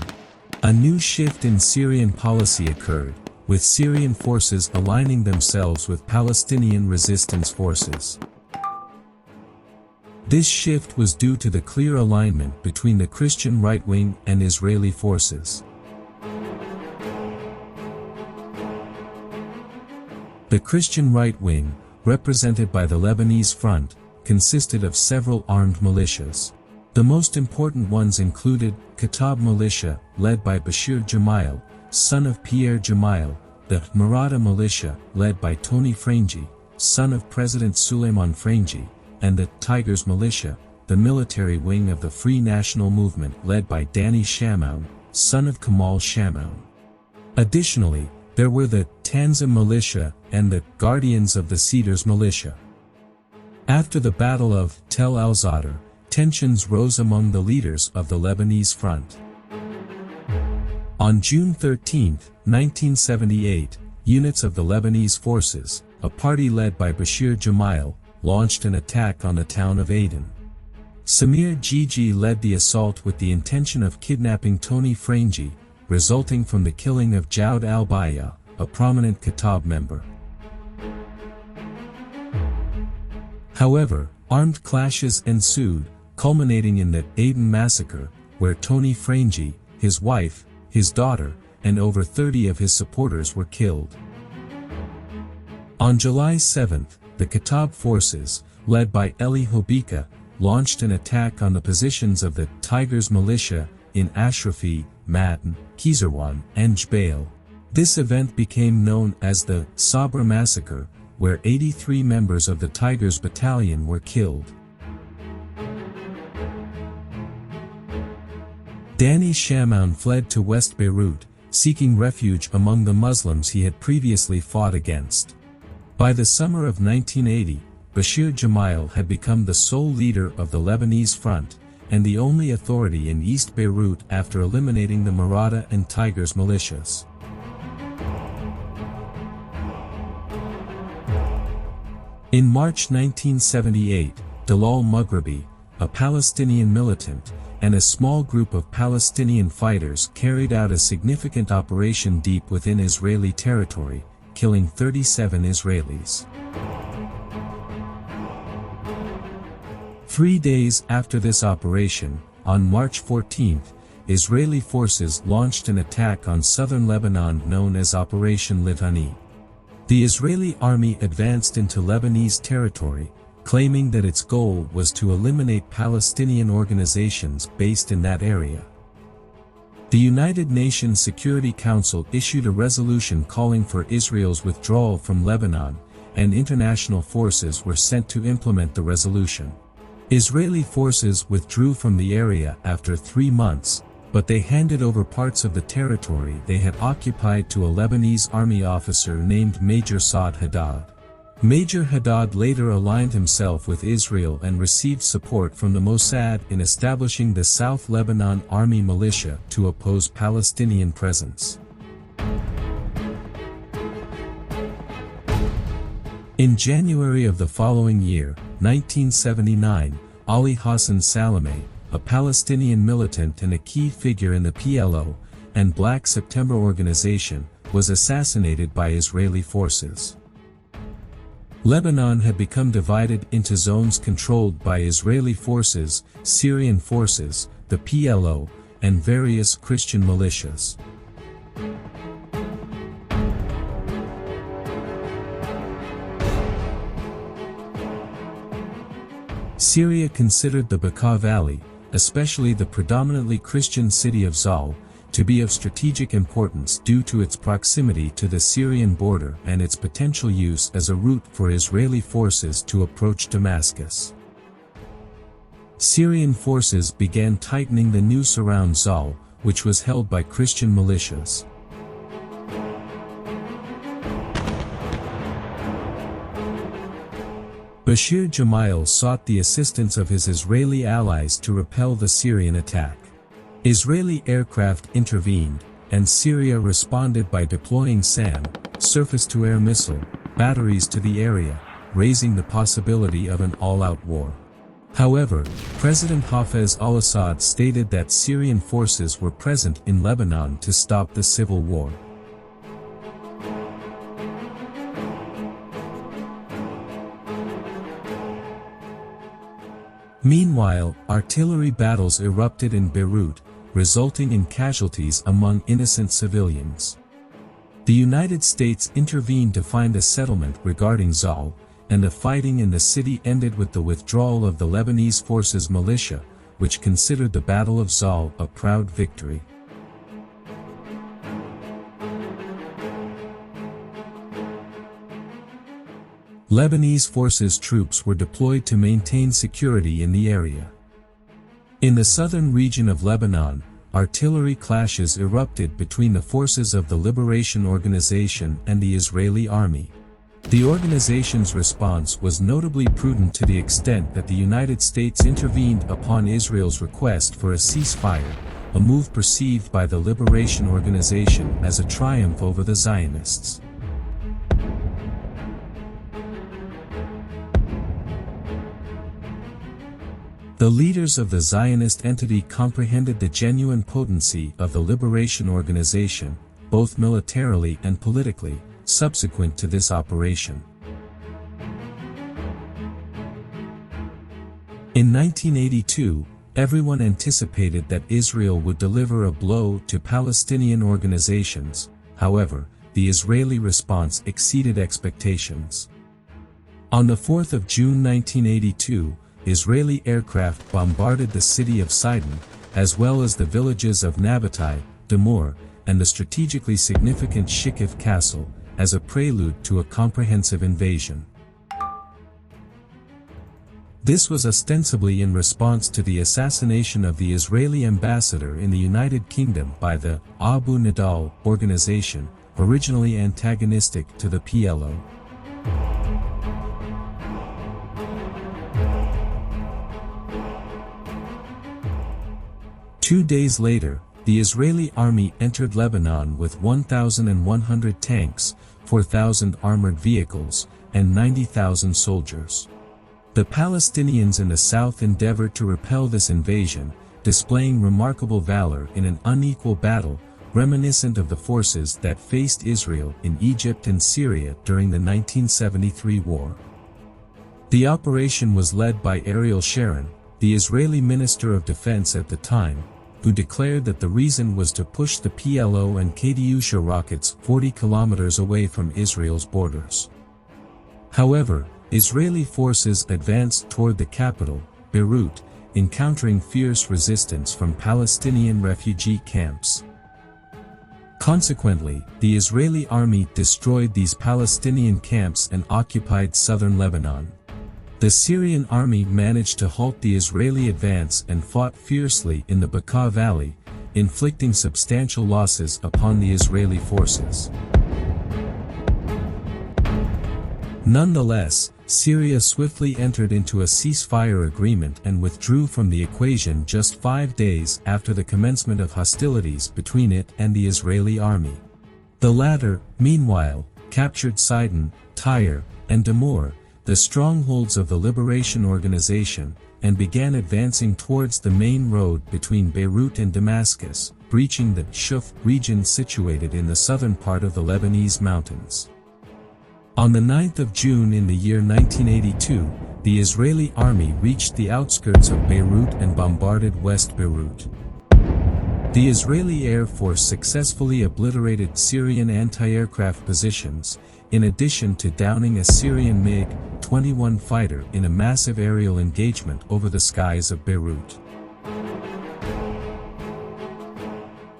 A new shift in Syrian policy occurred, with Syrian forces aligning themselves with Palestinian resistance forces. This shift was due to the clear alignment between the Christian right wing and Israeli forces. The Christian right wing, represented by the Lebanese Front, consisted of several armed militias. The most important ones included Khattab militia, led by Bashir Gemayel, son of Pierre Gemayel, the Marada militia, led by Tony Frangi, son of President Suleiman Frangi, and the Tigers Militia, the military wing of the Free National Movement led by Dani Shamoun, son of Kamal Shamoun. Additionally, there were the Tanzim Militia and the Guardians of the Cedars Militia. After the Battle of Tel al-Zadar, tensions rose among the leaders of the Lebanese front. On June 13, 1978, units of the Lebanese forces, a party led by Bashir Gemayel, launched an attack on the town of Aden. Samir Gigi led the assault with the intention of kidnapping Tony Frangi, resulting from the killing of Joud al-Baya, a prominent Kitab member. However, armed clashes ensued, culminating in the Aden massacre, where Tony Frangi, his wife, his daughter, and over 30 of his supporters were killed. On July 7, the Kitab forces, led by Eli Hobika, launched an attack on the positions of the Tigers Militia in Ashrafi, Matan, Kizarwan, and Gemayel. This event became known as the Sabra massacre, where 83 members of the Tigers Battalion were killed. Dani Shamoun fled to West Beirut, seeking refuge among the Muslims he had previously fought against. By the summer of 1980, Bashir Gemayel had become the sole leader of the Lebanese front, and the only authority in East Beirut after eliminating the Maratha and Tigers militias. In March 1978, Dalal Mughrabi, a Palestinian militant, and a small group of Palestinian fighters carried out a significant operation deep within Israeli territory, killing 37 Israelis. 3 days after this operation, on March 14, Israeli forces launched an attack on southern Lebanon known as Operation Litani. The Israeli army advanced into Lebanese territory, claiming that its goal was to eliminate Palestinian organizations based in that area. The United Nations Security Council issued a resolution calling for Israel's withdrawal from Lebanon, and international forces were sent to implement the resolution. Israeli forces withdrew from the area after 3 months, but they handed over parts of the territory they had occupied to a Lebanese army officer named Major Saad Haddad. Major Haddad later aligned himself with Israel and received support from the Mossad in establishing the South Lebanon Army Militia to oppose Palestinian presence. In January of the following year, 1979, Ali Hassan Salameh, a Palestinian militant and a key figure in the PLO and Black September organization, was assassinated by Israeli forces. Lebanon had become divided into zones controlled by Israeli forces, Syrian forces, the PLO, and various Christian militias. Syria considered the Bekaa Valley, especially the predominantly Christian city of Zahle, to be of strategic importance due to its proximity to the Syrian border and its potential use as a route for Israeli forces to approach Damascus. Syrian forces began tightening the noose around Zahle, which was held by Christian militias. Bashir Gemayel sought the assistance of his Israeli allies to repel the Syrian attack. Israeli aircraft intervened, and Syria responded by deploying SAM, surface-to-air missile, batteries to the area, raising the possibility of an all-out war. However, President Hafez al-Assad stated that Syrian forces were present in Lebanon to stop the civil war. Meanwhile, artillery battles erupted in Beirut, resulting in casualties among innocent civilians. The United States intervened to find a settlement regarding Zahle, and the fighting in the city ended with the withdrawal of the Lebanese forces militia, which considered the Battle of Zahle a proud victory. Lebanese forces troops were deployed to maintain security in the area. In the southern region of Lebanon, artillery clashes erupted between the forces of the Liberation Organization and the Israeli army. The organization's response was notably prudent to the extent that the United States intervened upon Israel's request for a ceasefire, a move perceived by the Liberation Organization as a triumph over the Zionists. The leaders of the Zionist entity comprehended the genuine potency of the Liberation Organization, both militarily and politically, subsequent to this operation. In 1982, everyone anticipated that Israel would deliver a blow to Palestinian organizations. However, the Israeli response exceeded expectations. On the 4th of June 1982, Israeli aircraft bombarded the city of Sidon, as well as the villages of Nabatai, Damor, and the strategically significant Shikif Castle, as a prelude to a comprehensive invasion. This was ostensibly in response to the assassination of the Israeli ambassador in the United Kingdom by the Abu Nidal organization, originally antagonistic to the PLO. Two days later, the Israeli army entered Lebanon with 1,100 tanks, 4,000 armored vehicles, and 90,000 soldiers. The Palestinians in the south endeavored to repel this invasion, displaying remarkable valor in an unequal battle, reminiscent of the forces that faced Israel in Egypt and Syria during the 1973 war. The operation was led by Ariel Sharon, the Israeli Minister of Defense at the time, who declared that the reason was to push the PLO and Katyusha rockets 40 kilometers away from Israel's borders. However, Israeli forces advanced toward the capital, Beirut, encountering fierce resistance from Palestinian refugee camps. Consequently, the Israeli army destroyed these Palestinian camps and occupied southern Lebanon. The Syrian army managed to halt the Israeli advance and fought fiercely in the Bekaa Valley, inflicting substantial losses upon the Israeli forces. Nonetheless, Syria swiftly entered into a ceasefire agreement and withdrew from the equation just 5 days after the commencement of hostilities between it and the Israeli army. The latter, meanwhile, captured Sidon, Tyre, and Damor, the strongholds of the Liberation Organization, and began advancing towards the main road between Beirut and Damascus, breaching the Shuf region situated in the southern part of the Lebanese mountains. On the 9th of June in the year 1982, the Israeli army reached the outskirts of Beirut and bombarded West Beirut. The Israeli Air Force successfully obliterated Syrian anti-aircraft positions, in addition to downing a Syrian MiG-21 fighter in a massive aerial engagement over the skies of Beirut.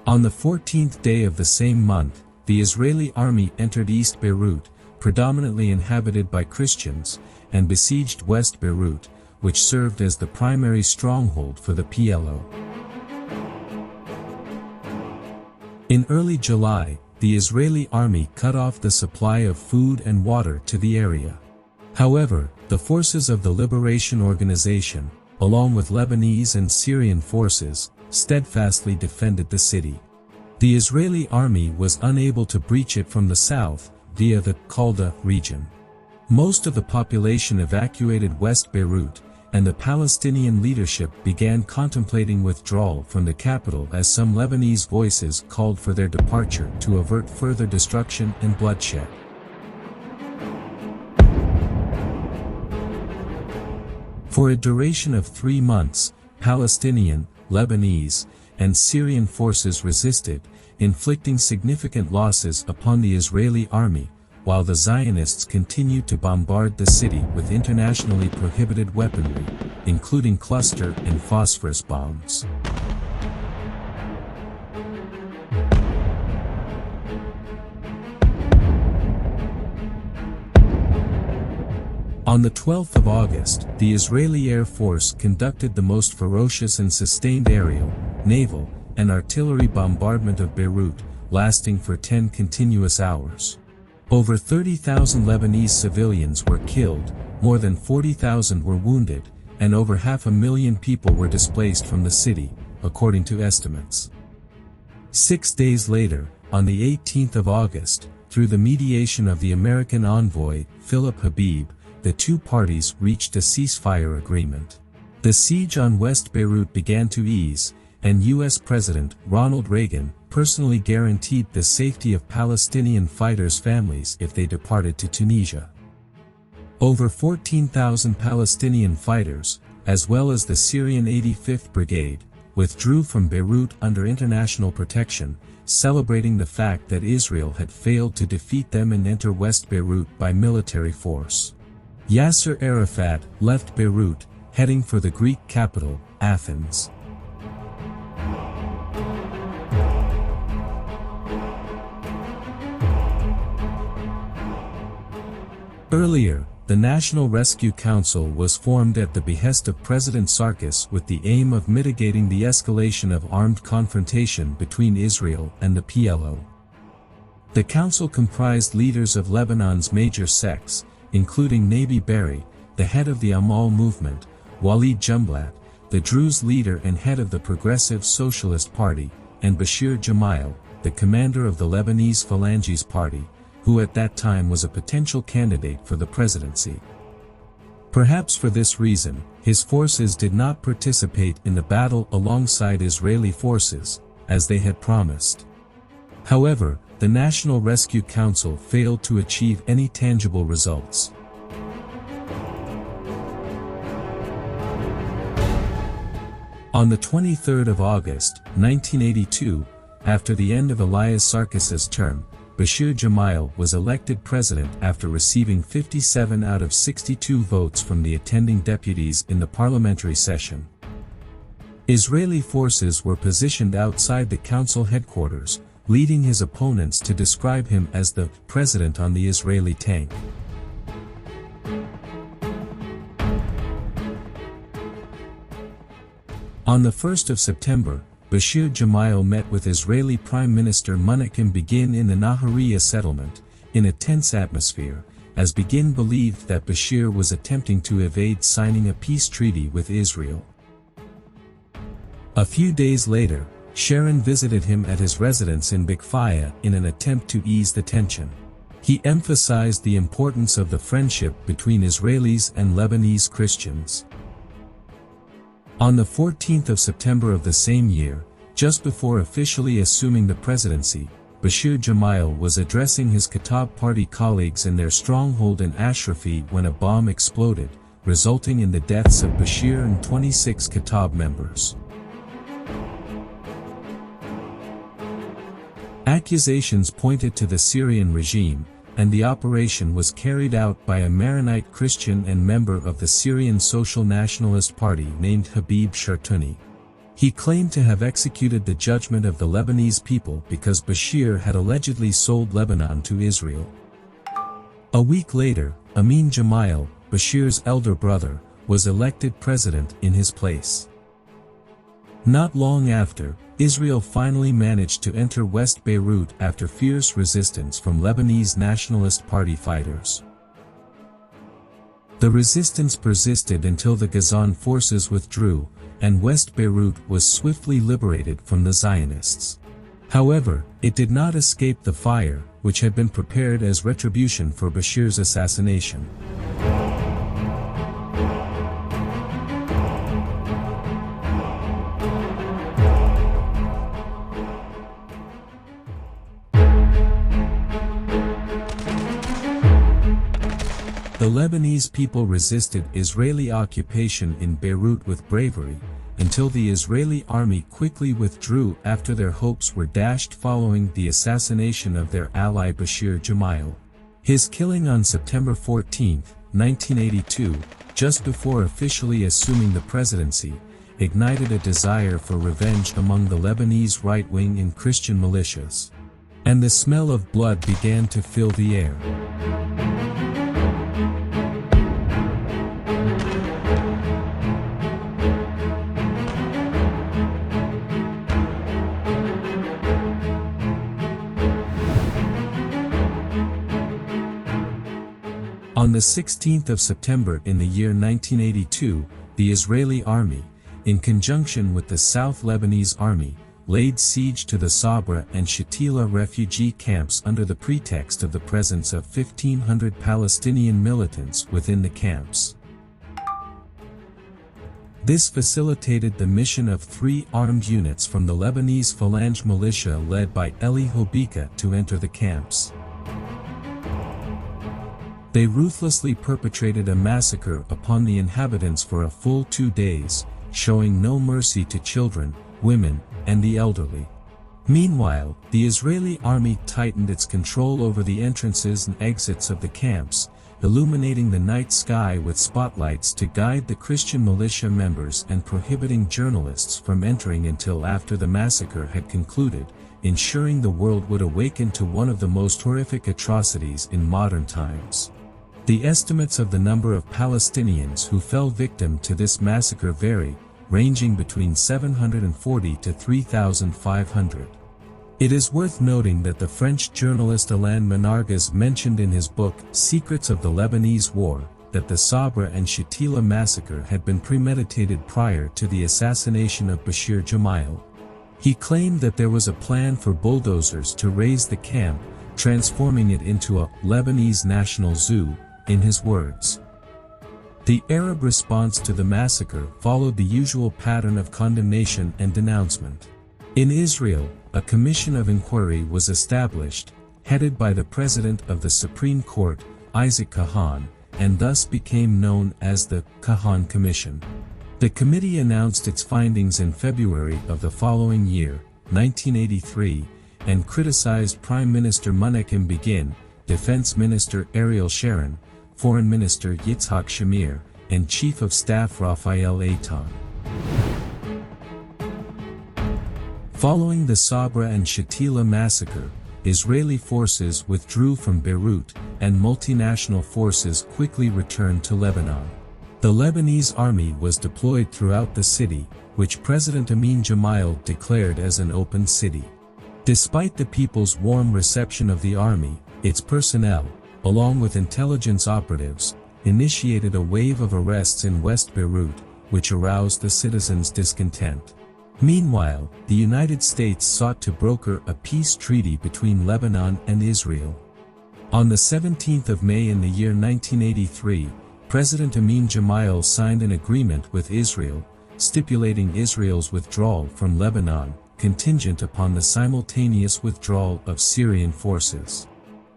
On the 14th day of the same month, the Israeli army entered East Beirut, predominantly inhabited by Christians, and besieged West Beirut, which served as the primary stronghold for the PLO. In early July, the Israeli army cut off the supply of food and water to the area. However, the forces of the Liberation Organization, along with Lebanese and Syrian forces, steadfastly defended the city. The Israeli army was unable to breach it from the south, via the Kalda region. Most of the population evacuated West Beirut, and the Palestinian leadership began contemplating withdrawal from the capital as some Lebanese voices called for their departure to avert further destruction and bloodshed. For a duration of 3 months, Palestinian, Lebanese, and Syrian forces resisted, inflicting significant losses upon the Israeli army, while the Zionists continued to bombard the city with internationally prohibited weaponry, including cluster and phosphorus bombs. On the 12th of August, the Israeli Air Force conducted the most ferocious and sustained aerial, naval, and artillery bombardment of Beirut, lasting for 10 continuous hours. Over 30,000 Lebanese civilians were killed, more than 40,000 were wounded, and over 500,000 people were displaced from the city, according to estimates. 6 days later, on the 18th of August, through the mediation of the American envoy, Philip Habib, the two parties reached a ceasefire agreement. The siege on West Beirut began to ease, and U.S. President Ronald Reagan personally guaranteed the safety of Palestinian fighters' families if they departed to Tunisia. Over 14,000 Palestinian fighters, as well as the Syrian 85th Brigade, withdrew from Beirut under international protection, celebrating the fact that Israel had failed to defeat them and enter West Beirut by military force. Yasser Arafat left Beirut, heading for the Greek capital, Athens. Earlier, the National Rescue Council was formed at the behest of President Sarkis with the aim of mitigating the escalation of armed confrontation between Israel and the PLO. The council comprised leaders of Lebanon's major sects, including Nabi Berri, the head of the Amal movement, Walid Jumblatt, the Druze leader and head of the Progressive Socialist Party, and Bashir Gemayel, the commander of the Lebanese Phalanges Party, who at that time was a potential candidate for the presidency. Perhaps for this reason, his forces did not participate in the battle alongside Israeli forces, as they had promised. However, the National Rescue Council failed to achieve any tangible results. On the 23rd of August, 1982, after the end of Elias Sarkis's term, Bashir Gemayel was elected president after receiving 57 out of 62 votes from the attending deputies in the parliamentary session. Israeli forces were positioned outside the council headquarters, leading his opponents to describe him as the president on the Israeli tank. On the 1st of September, Bashir Gemayel met with Israeli Prime Minister Menachem Begin in the Nahariya settlement, in a tense atmosphere, as Begin believed that Bashir was attempting to evade signing a peace treaty with Israel. A few days later, Sharon visited him at his residence in Bikfaya in an attempt to ease the tension. He emphasized the importance of the friendship between Israelis and Lebanese Christians. On the 14th of September of the same year, just before officially assuming the presidency, Bashir Gemayel was addressing his Kataib party colleagues in their stronghold in Ashrafi when a bomb exploded, resulting in the deaths of Bashir and 26 Kataib members. Accusations pointed to the Syrian regime, and the operation was carried out by a Maronite Christian and member of the Syrian Social Nationalist Party named Habib Shartuni. He claimed to have executed the judgment of the Lebanese people because Bashir had allegedly sold Lebanon to Israel. A week later, Amin Gemayel, Bashir's elder brother, was elected president in his place. Not long after, Israel finally managed to enter West Beirut after fierce resistance from Lebanese Nationalist Party fighters. The resistance persisted until the Ghazan forces withdrew, and West Beirut was swiftly liberated from the Zionists. However, it did not escape the fire, which had been prepared as retribution for Bashir's assassination. The Lebanese people resisted Israeli occupation in Beirut with bravery, until the Israeli army quickly withdrew after their hopes were dashed following the assassination of their ally Bashir Gemayel. His killing on September 14, 1982, just before officially assuming the presidency, ignited a desire for revenge among the Lebanese right-wing and Christian militias. And the smell of blood began to fill the air. the 16th of September in the year 1982, the Israeli army, in conjunction with the South Lebanese army, laid siege to the Sabra and Shatila refugee camps under the pretext of the presence of 1,500 Palestinian militants within the camps. This facilitated the mission of 3 armed units from the Lebanese Phalange militia led by Eli Hobika to enter the camps. They ruthlessly perpetrated a massacre upon the inhabitants for a full 2 days, showing no mercy to children, women, and the elderly. Meanwhile, the Israeli army tightened its control over the entrances and exits of the camps, illuminating the night sky with spotlights to guide the Christian militia members and prohibiting journalists from entering until after the massacre had concluded, ensuring the world would awaken to one of the most horrific atrocities in modern times. The estimates of the number of Palestinians who fell victim to this massacre vary, ranging between 740 to 3,500. It is worth noting that the French journalist Alain Menargues mentioned in his book Secrets of the Lebanese War, that the Sabra and Shatila massacre had been premeditated prior to the assassination of Bashir Gemayel. He claimed that there was a plan for bulldozers to raze the camp, transforming it into a Lebanese national zoo, in his words. The Arab response to the massacre followed the usual pattern of condemnation and denouncement. In Israel, a commission of inquiry was established, headed by the President of the Supreme Court, Isaac Kahan, and thus became known as the Kahan Commission. The committee announced its findings in February of the following year, 1983, and criticized Prime Minister Menachem Begin, Defense Minister Ariel Sharon, Foreign Minister Yitzhak Shamir, and Chief of Staff Raphael Eitan. Following the Sabra and Shatila massacre, Israeli forces withdrew from Beirut, and multinational forces quickly returned to Lebanon. The Lebanese army was deployed throughout the city, which President Amin Gemayel declared as an open city. Despite the people's warm reception of the army, its personnel, along with intelligence operatives, initiated a wave of arrests in West Beirut, which aroused the citizens' discontent. Meanwhile, the United States sought to broker a peace treaty between Lebanon and Israel. On the 17th of May in the year 1983, President Amin Gemayel signed an agreement with Israel, stipulating Israel's withdrawal from Lebanon, contingent upon the simultaneous withdrawal of Syrian forces.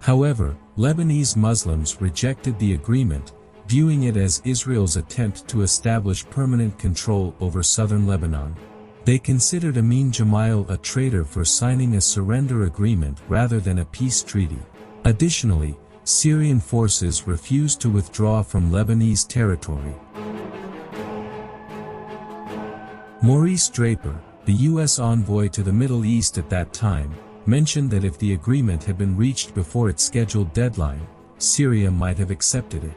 However, Lebanese Muslims rejected the agreement, viewing it as Israel's attempt to establish permanent control over southern Lebanon. They considered Amin Gemayel a traitor for signing a surrender agreement rather than a peace treaty. Additionally, Syrian forces refused to withdraw from Lebanese territory. Maurice Draper, the U.S. envoy to the Middle East at that time, mentioned that if the agreement had been reached before its scheduled deadline, Syria might have accepted it.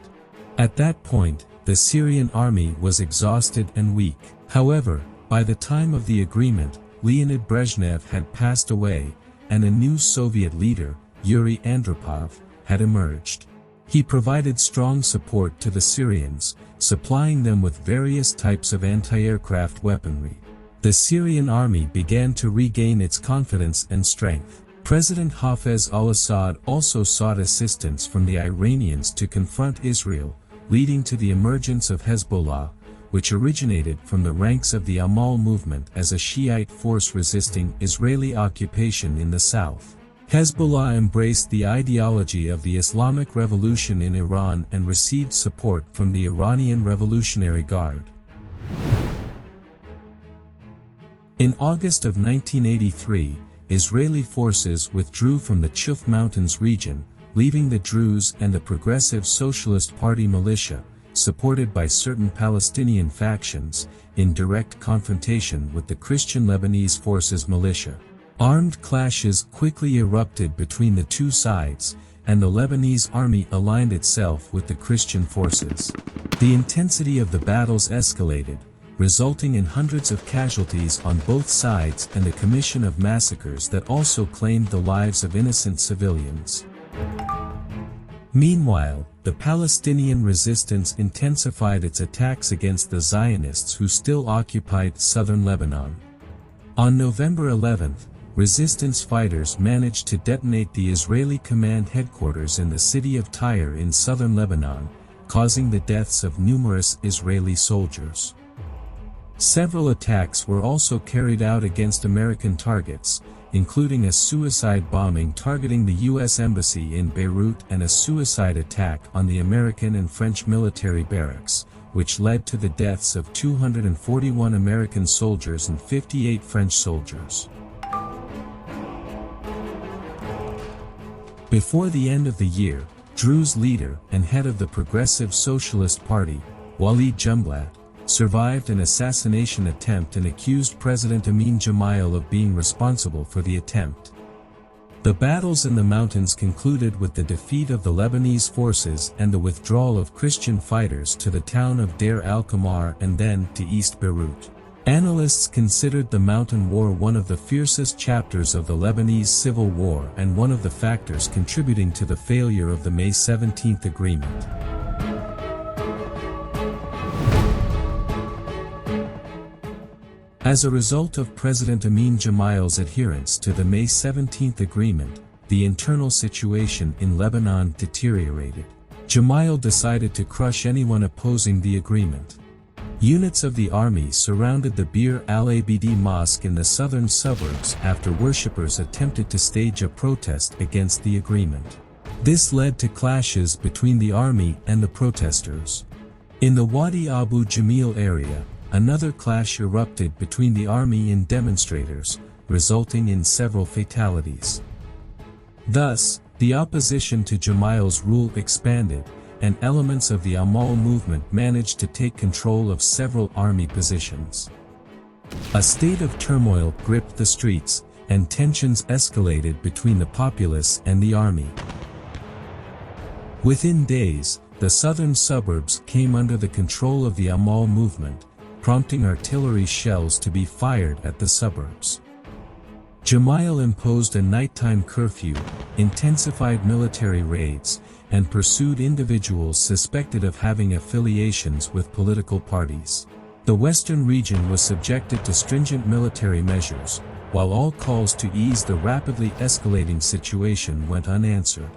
At that point, the Syrian army was exhausted and weak. However, by the time of the agreement, Leonid Brezhnev had passed away, and a new Soviet leader, Yuri Andropov, had emerged. He provided strong support to the Syrians, supplying them with various types of anti-aircraft weaponry. The Syrian army began to regain its confidence and strength. President Hafez al-Assad also sought assistance from the Iranians to confront Israel, leading to the emergence of Hezbollah, which originated from the ranks of the Amal movement as a Shiite force resisting Israeli occupation in the south. Hezbollah embraced the ideology of the Islamic Revolution in Iran and received support from the Iranian Revolutionary Guard. In August of 1983, Israeli forces withdrew from the Chuf Mountains region, leaving the Druze and the Progressive Socialist Party militia, supported by certain Palestinian factions, in direct confrontation with the Christian Lebanese forces militia. Armed clashes quickly erupted between the two sides, and the Lebanese army aligned itself with the Christian forces. The intensity of the battles escalated, resulting in hundreds of casualties on both sides and the commission of massacres that also claimed the lives of innocent civilians. Meanwhile, the Palestinian resistance intensified its attacks against the Zionists who still occupied southern Lebanon. On November 11, resistance fighters managed to detonate the Israeli command headquarters in the city of Tyre in southern Lebanon, causing the deaths of numerous Israeli soldiers. Several attacks were also carried out against American targets, including a suicide bombing targeting the U.S. Embassy in Beirut and a suicide attack on the American and French military barracks, which led to the deaths of 241 American soldiers and 58 French soldiers. Before the end of the year, Druze leader and head of the Progressive Socialist Party, Walid Jumblatt, survived an assassination attempt and accused President Amin Gemayel of being responsible for the attempt. The battles in the mountains concluded with the defeat of the Lebanese forces and the withdrawal of Christian fighters to the town of Deir al-Qamar and then to East Beirut. Analysts considered the mountain war one of the fiercest chapters of the Lebanese civil war and one of the factors contributing to the failure of the May 17th Agreement. As a result of President Amin Gemayel's adherence to the May 17th Agreement, the internal situation in Lebanon deteriorated. Gemayel decided to crush anyone opposing the agreement. Units of the army surrounded the Bir al-Abd mosque in the southern suburbs after worshippers attempted to stage a protest against the agreement. This led to clashes between the army and the protesters. In the Wadi Abu Jamil area, another clash erupted between the army and demonstrators, resulting in several fatalities. Thus, the opposition to Gemayel's rule expanded, and elements of the Amal movement managed to take control of several army positions. A state of turmoil gripped the streets, and tensions escalated between the populace and the army. Within days, the southern suburbs came under the control of the Amal movement, prompting artillery shells to be fired at the suburbs. Gemayel imposed a nighttime curfew, intensified military raids, and pursued individuals suspected of having affiliations with political parties. The western region was subjected to stringent military measures, while all calls to ease the rapidly escalating situation went unanswered.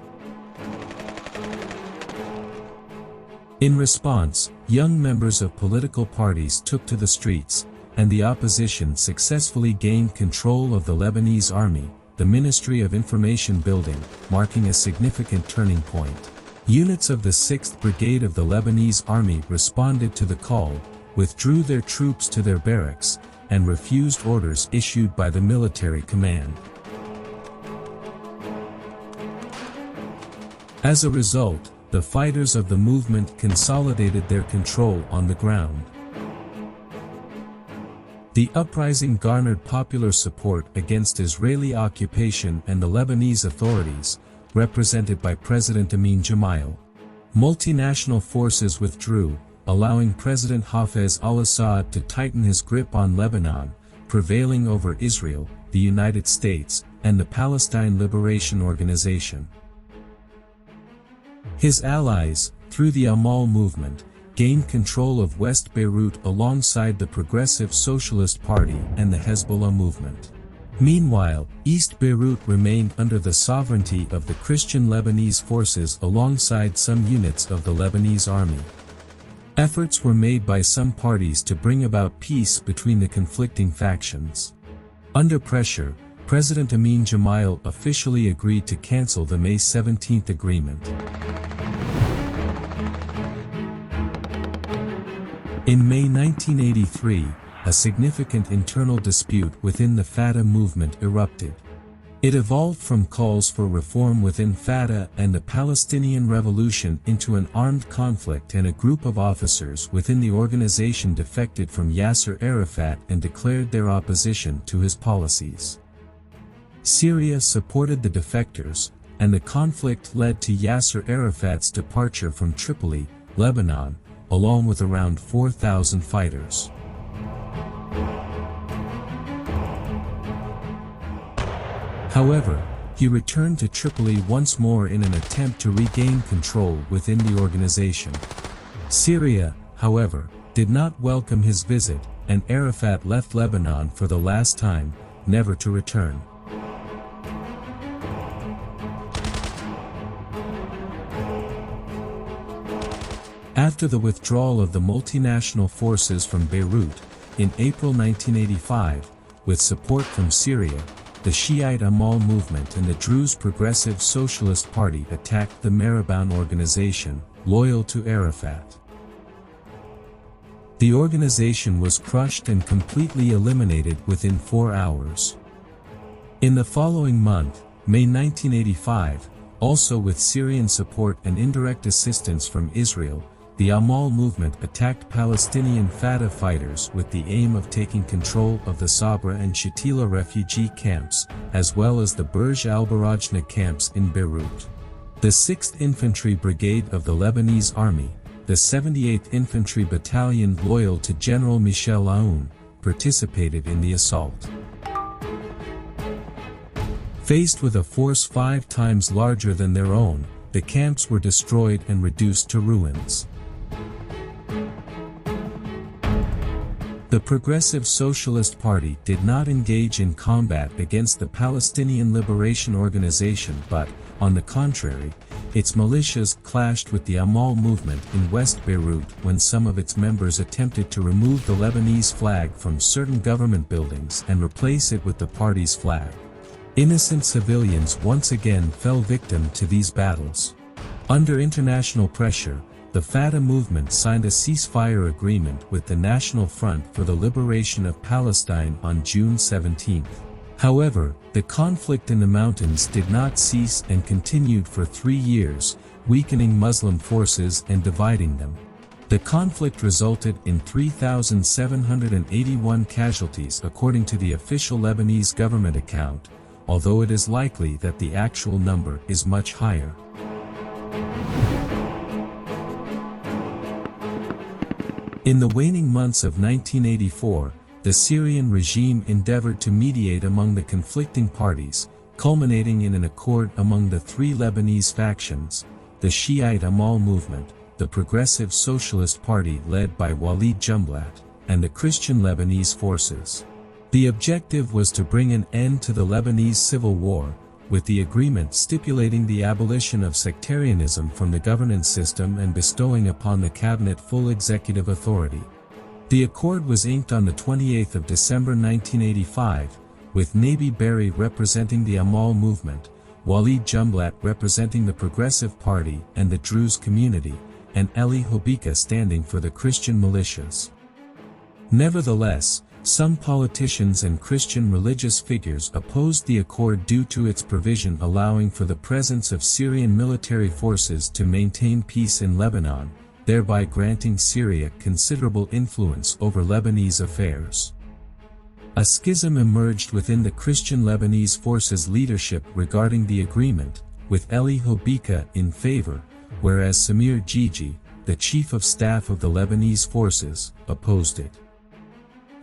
In response, young members of political parties took to the streets, and the opposition successfully gained control of the Lebanese army, the Ministry of Information building, marking a significant turning point. Units of the 6th Brigade of the Lebanese army responded to the call, withdrew their troops to their barracks, and refused orders issued by the military command. As a result, the fighters of the movement consolidated their control on the ground. The uprising garnered popular support against Israeli occupation and the Lebanese authorities, represented by President Amin Gemayel. Multinational forces withdrew, allowing President Hafez al-Assad to tighten his grip on Lebanon, prevailing over Israel, the United States, and the Palestine Liberation Organization. His allies, through the Amal movement, gained control of West Beirut alongside the Progressive Socialist Party and the Hezbollah movement. Meanwhile, East Beirut remained under the sovereignty of the Christian Lebanese forces alongside some units of the Lebanese army. Efforts were made by some parties to bring about peace between the conflicting factions. Under pressure, President Amin Gemayel officially agreed to cancel the May 17th Agreement. In May 1983, a significant internal dispute within the Fatah movement erupted. It evolved from calls for reform within Fatah and the Palestinian Revolution into an armed conflict, and a group of officers within the organization defected from Yasser Arafat and declared their opposition to his policies. Syria supported the defectors, and the conflict led to Yasser Arafat's departure from Tripoli, Lebanon, along with around 4,000 fighters. However, He returned to Tripoli once more in an attempt to regain control within the organization. Syria, however, did not welcome his visit, and Arafat left Lebanon for the last time, never to return. After the withdrawal of the multinational forces from Beirut, in April 1985, with support from Syria, the Shiite Amal movement and the Druze Progressive Socialist Party attacked the Marabouan organization, loyal to Arafat. The organization was crushed and completely eliminated within 4 hours. In the following month, May 1985, also with Syrian support and indirect assistance from Israel, the Amal movement attacked Palestinian Fatah fighters with the aim of taking control of the Sabra and Shatila refugee camps, as well as the Burj al-Barajna camps in Beirut. The 6th Infantry Brigade of the Lebanese Army, the 78th Infantry Battalion loyal to General Michel Aoun, participated in the assault. Faced with a force 5 times larger than their own, the camps were destroyed and reduced to ruins. The Progressive Socialist Party did not engage in combat against the Palestinian Liberation Organization but, on the contrary, its militias clashed with the Amal movement in West Beirut when some of its members attempted to remove the Lebanese flag from certain government buildings and replace it with the party's flag. Innocent civilians once again fell victim to these battles. Under international pressure, the Fatah movement signed a ceasefire agreement with the National Front for the Liberation of Palestine on June 17. However, the conflict in the mountains did not cease and continued for 3 years, weakening Muslim forces and dividing them. The conflict resulted in 3,781 casualties according to the official Lebanese government account, although it is likely that the actual number is much higher. In the waning months of 1984, the Syrian regime endeavored to mediate among the conflicting parties, culminating in an accord among the 3 Lebanese factions, the Shiite Amal movement, the Progressive Socialist Party led by Walid Jumblatt, and the Christian Lebanese forces. The objective was to bring an end to the Lebanese civil war, with the agreement stipulating the abolition of sectarianism from the governance system and bestowing upon the cabinet full executive authority. The accord was inked on the 28th of December 1985, with Nabi Berri representing the Amal movement, Walid Jumblatt representing the Progressive Party and the Druze community, and Eli Hobika standing for the Christian militias. Nevertheless, some politicians and Christian religious figures opposed the accord due to its provision allowing for the presence of Syrian military forces to maintain peace in Lebanon, thereby granting Syria considerable influence over Lebanese affairs. A schism emerged within the Christian Lebanese forces leadership regarding the agreement, with Eli Hobika in favor, whereas Samir Gigi, the chief of staff of the Lebanese forces, opposed it.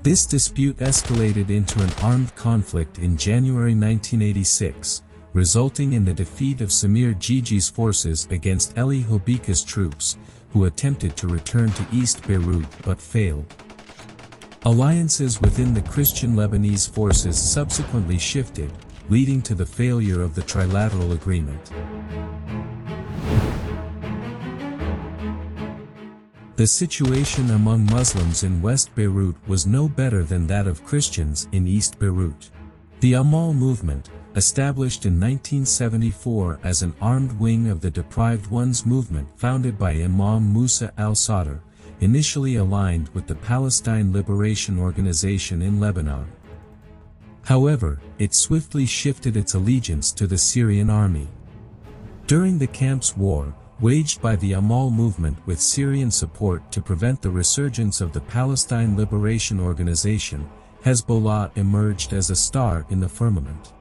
This dispute escalated into an armed conflict in January 1986, resulting in the defeat of Samir Gigi's forces against Eli Hobika's troops, who attempted to return to East Beirut but failed. Alliances within the Christian Lebanese forces subsequently shifted, leading to the failure of the trilateral agreement. The situation among Muslims in West Beirut was no better than that of Christians in East Beirut. The Amal movement, established in 1974 as an armed wing of the Deprived Ones movement founded by Imam Musa al-Sadr, initially aligned with the Palestine Liberation Organization in Lebanon. However, it swiftly shifted its allegiance to the Syrian army. During the Camps War, waged by the Amal movement with Syrian support to prevent the resurgence of the Palestine Liberation Organization, Hezbollah emerged as a star in the firmament.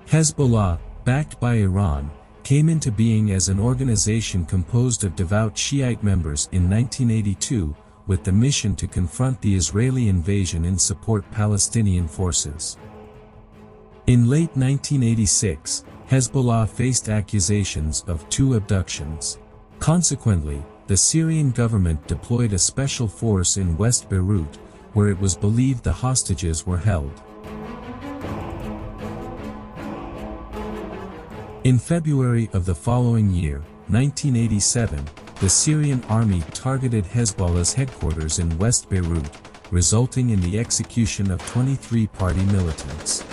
Hezbollah, backed by Iran, came into being as an organization composed of devout Shiite members in 1982, with the mission to confront the Israeli invasion and support Palestinian forces. In late 1986, Hezbollah faced accusations of 2 abductions. Consequently, the Syrian government deployed a special force in West Beirut, where it was believed the hostages were held. In February of the following year, 1987, the Syrian army targeted Hezbollah's headquarters in West Beirut, resulting in the execution of 23 party militants.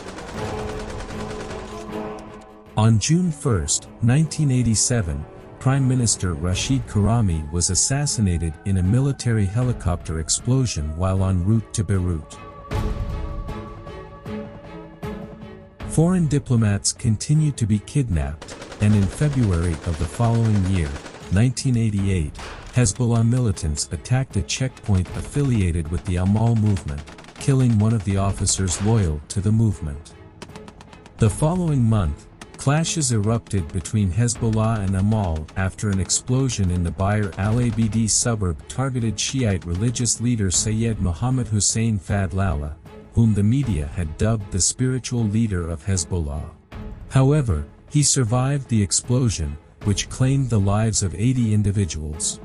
On June 1, 1987, Prime Minister Rashid Karami was assassinated in a military helicopter explosion while en route to Beirut. Foreign diplomats continued to be kidnapped, and in February of the following year, 1988, Hezbollah militants attacked a checkpoint affiliated with the Amal movement, killing one of the officers loyal to the movement. The following month, clashes erupted between Hezbollah and Amal after an explosion in the Bahr al-Abd suburb targeted Shiite religious leader Sayyid Mohammed Hussein Fadlallah, whom the media had dubbed the spiritual leader of Hezbollah. However, he survived the explosion, which claimed the lives of 80 individuals.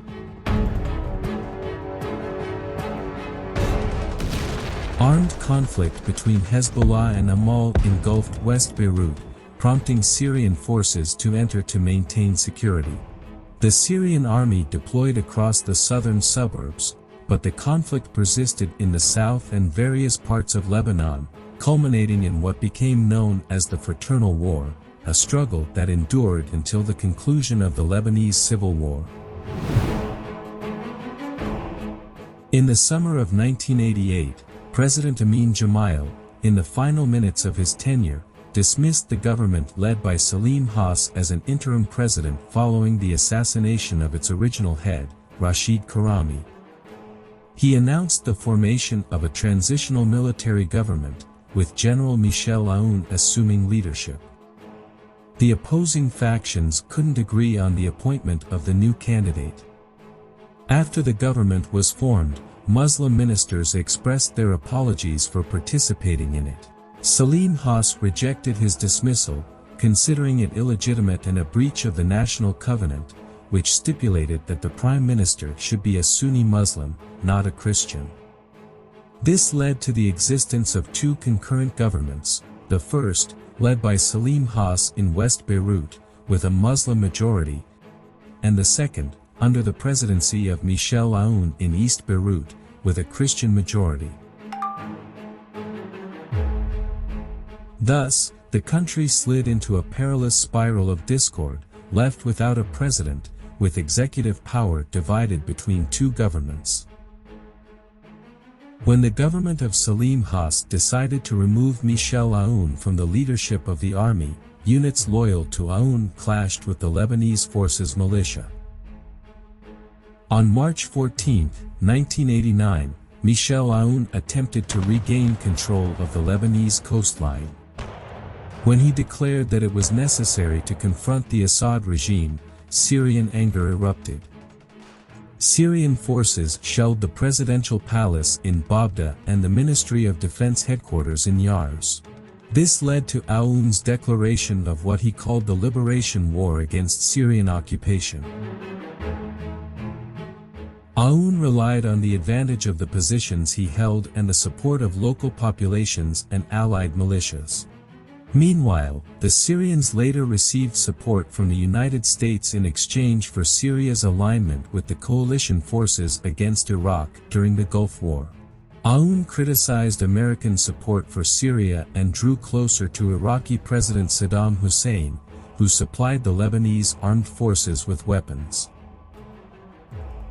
Armed conflict between Hezbollah and Amal engulfed West Beirut, prompting Syrian forces to enter to maintain security. The Syrian army deployed across the southern suburbs, but the conflict persisted in the south and various parts of Lebanon, culminating in what became known as the Fraternal War, a struggle that endured until the conclusion of the Lebanese Civil War. In the summer of 1988, President Amin Gemayel, in the final minutes of his tenure, dismissed the government led by Salim Haas as an interim president following the assassination of its original head, Rashid Karami. He announced the formation of a transitional military government, with General Michel Aoun assuming leadership. The opposing factions couldn't agree on the appointment of the new candidate. After the government was formed, Muslim ministers expressed their apologies for participating in it. Salim Haas rejected his dismissal, considering it illegitimate and a breach of the National Covenant, which stipulated that the Prime Minister should be a Sunni Muslim, not a Christian. This led to the existence of 2 concurrent governments, the first, led by Salim Haas in West Beirut, with a Muslim majority, and the second, under the presidency of Michel Aoun in East Beirut, with a Christian majority. Thus, the country slid into a perilous spiral of discord, left without a president, with executive power divided between 2 governments. When the government of Salim Haas decided to remove Michel Aoun from the leadership of the army, units loyal to Aoun clashed with the Lebanese forces militia. On March 14, 1989, Michel Aoun attempted to regain control of the Lebanese coastline. When he declared that it was necessary to confront the Assad regime, Syrian anger erupted. Syrian forces shelled the presidential palace in Babda and the Ministry of Defense headquarters in Yars. This led to Aoun's declaration of what he called the Liberation War against Syrian occupation. Aoun relied on the advantage of the positions he held and the support of local populations and allied militias. Meanwhile, the Syrians later received support from the United States in exchange for Syria's alignment with the coalition forces against Iraq during the Gulf War. Aoun criticized American support for Syria and drew closer to Iraqi President Saddam Hussein, who supplied the Lebanese armed forces with weapons.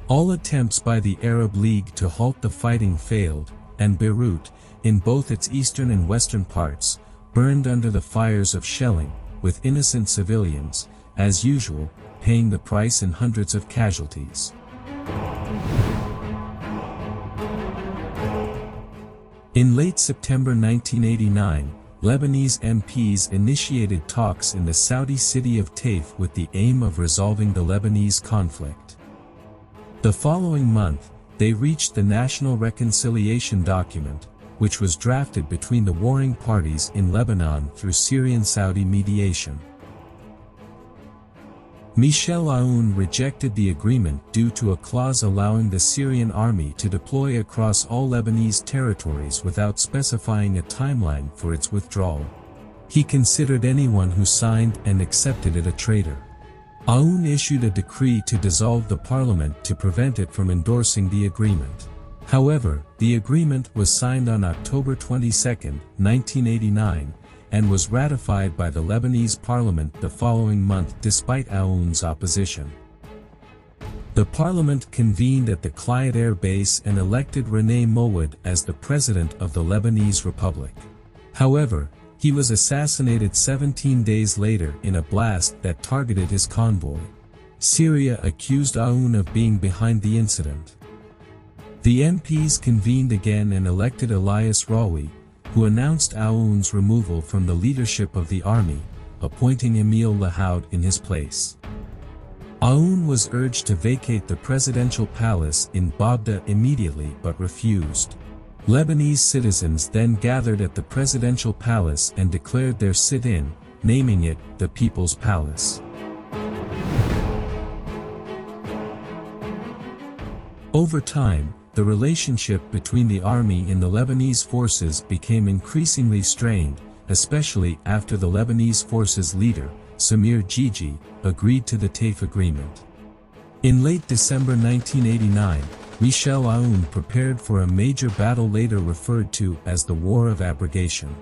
All attempts by the Arab League to halt the fighting failed, and Beirut, in both its eastern and western parts, burned under the fires of shelling, with innocent civilians, as usual, paying the price in hundreds of casualties. In late September 1989, Lebanese MPs initiated talks in the Saudi city of Taif with the aim of resolving the Lebanese conflict. The following month, they reached the National Reconciliation Document, which was drafted between the warring parties in Lebanon through Syrian-Saudi mediation. Michel Aoun rejected the agreement due to a clause allowing the Syrian army to deploy across all Lebanese territories without specifying a timeline for its withdrawal. He considered anyone who signed and accepted it a traitor. Aoun issued a decree to dissolve the parliament to prevent it from endorsing the agreement. However, the agreement was signed on October 22, 1989, and was ratified by the Lebanese parliament the following month despite Aoun's opposition. The parliament convened at the Clyde Air Base and elected René Mouawad as the president of the Lebanese Republic. However, he was assassinated 17 days later in a blast that targeted his convoy. Syria accused Aoun of being behind the incident. The MPs convened again and elected Elias Rawi, who announced Aoun's removal from the leadership of the army, appointing Emile Lahoud in his place. Aoun was urged to vacate the presidential palace in Babda immediately but refused. Lebanese citizens then gathered at the presidential palace and declared their sit-in, naming it the People's Palace. Over time, the relationship between the army and the Lebanese forces became increasingly strained, especially after the Lebanese forces leader, Samir Gigi, agreed to the Taif Agreement. In late December 1989, Michel Aoun prepared for a major battle later referred to as the War of Abrogation.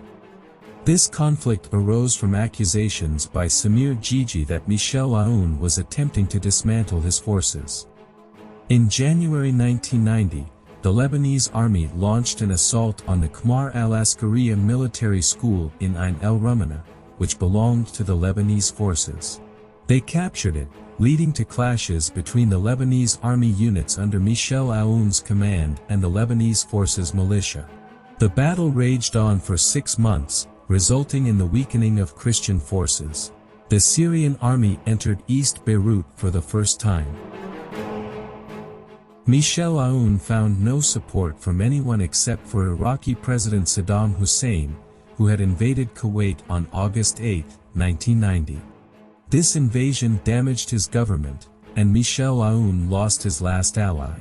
This conflict arose from accusations by Samir Gigi that Michel Aoun was attempting to dismantle his forces. In January 1990, the Lebanese army launched an assault on the Qamar al-Askariya military school in Ain el-Rumana, which belonged to the Lebanese forces. They captured it, leading to clashes between the Lebanese army units under Michel Aoun's command and the Lebanese forces' militia. The battle raged on for 6 months, resulting in the weakening of Christian forces. The Syrian army entered East Beirut for the first time. Michel Aoun found no support from anyone except for Iraqi President Saddam Hussein, who had invaded Kuwait on August 8, 1990. This invasion damaged his government, and Michel Aoun lost his last ally.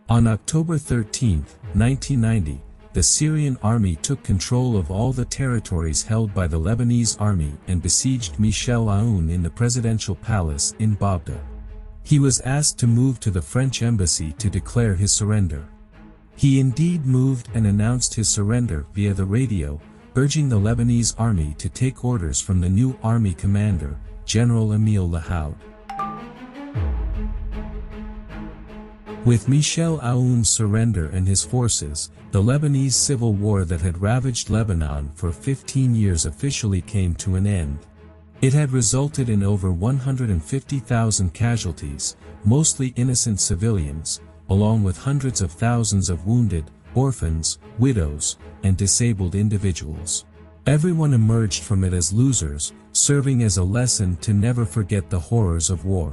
On October 13, 1990, the Syrian army took control of all the territories held by the Lebanese army and besieged Michel Aoun in the presidential palace in Babda. He was asked to move to the French embassy to declare his surrender. He indeed moved and announced his surrender via the radio, urging the Lebanese army to take orders from the new army commander, General Emile Lahoud. With Michel Aoun's surrender and his forces, the Lebanese civil war that had ravaged Lebanon for 15 years officially came to an end. It had resulted in over 150,000 casualties, mostly innocent civilians, along with hundreds of thousands of wounded, orphans, widows, and disabled individuals. Everyone emerged from it as losers, serving as a lesson to never forget the horrors of war.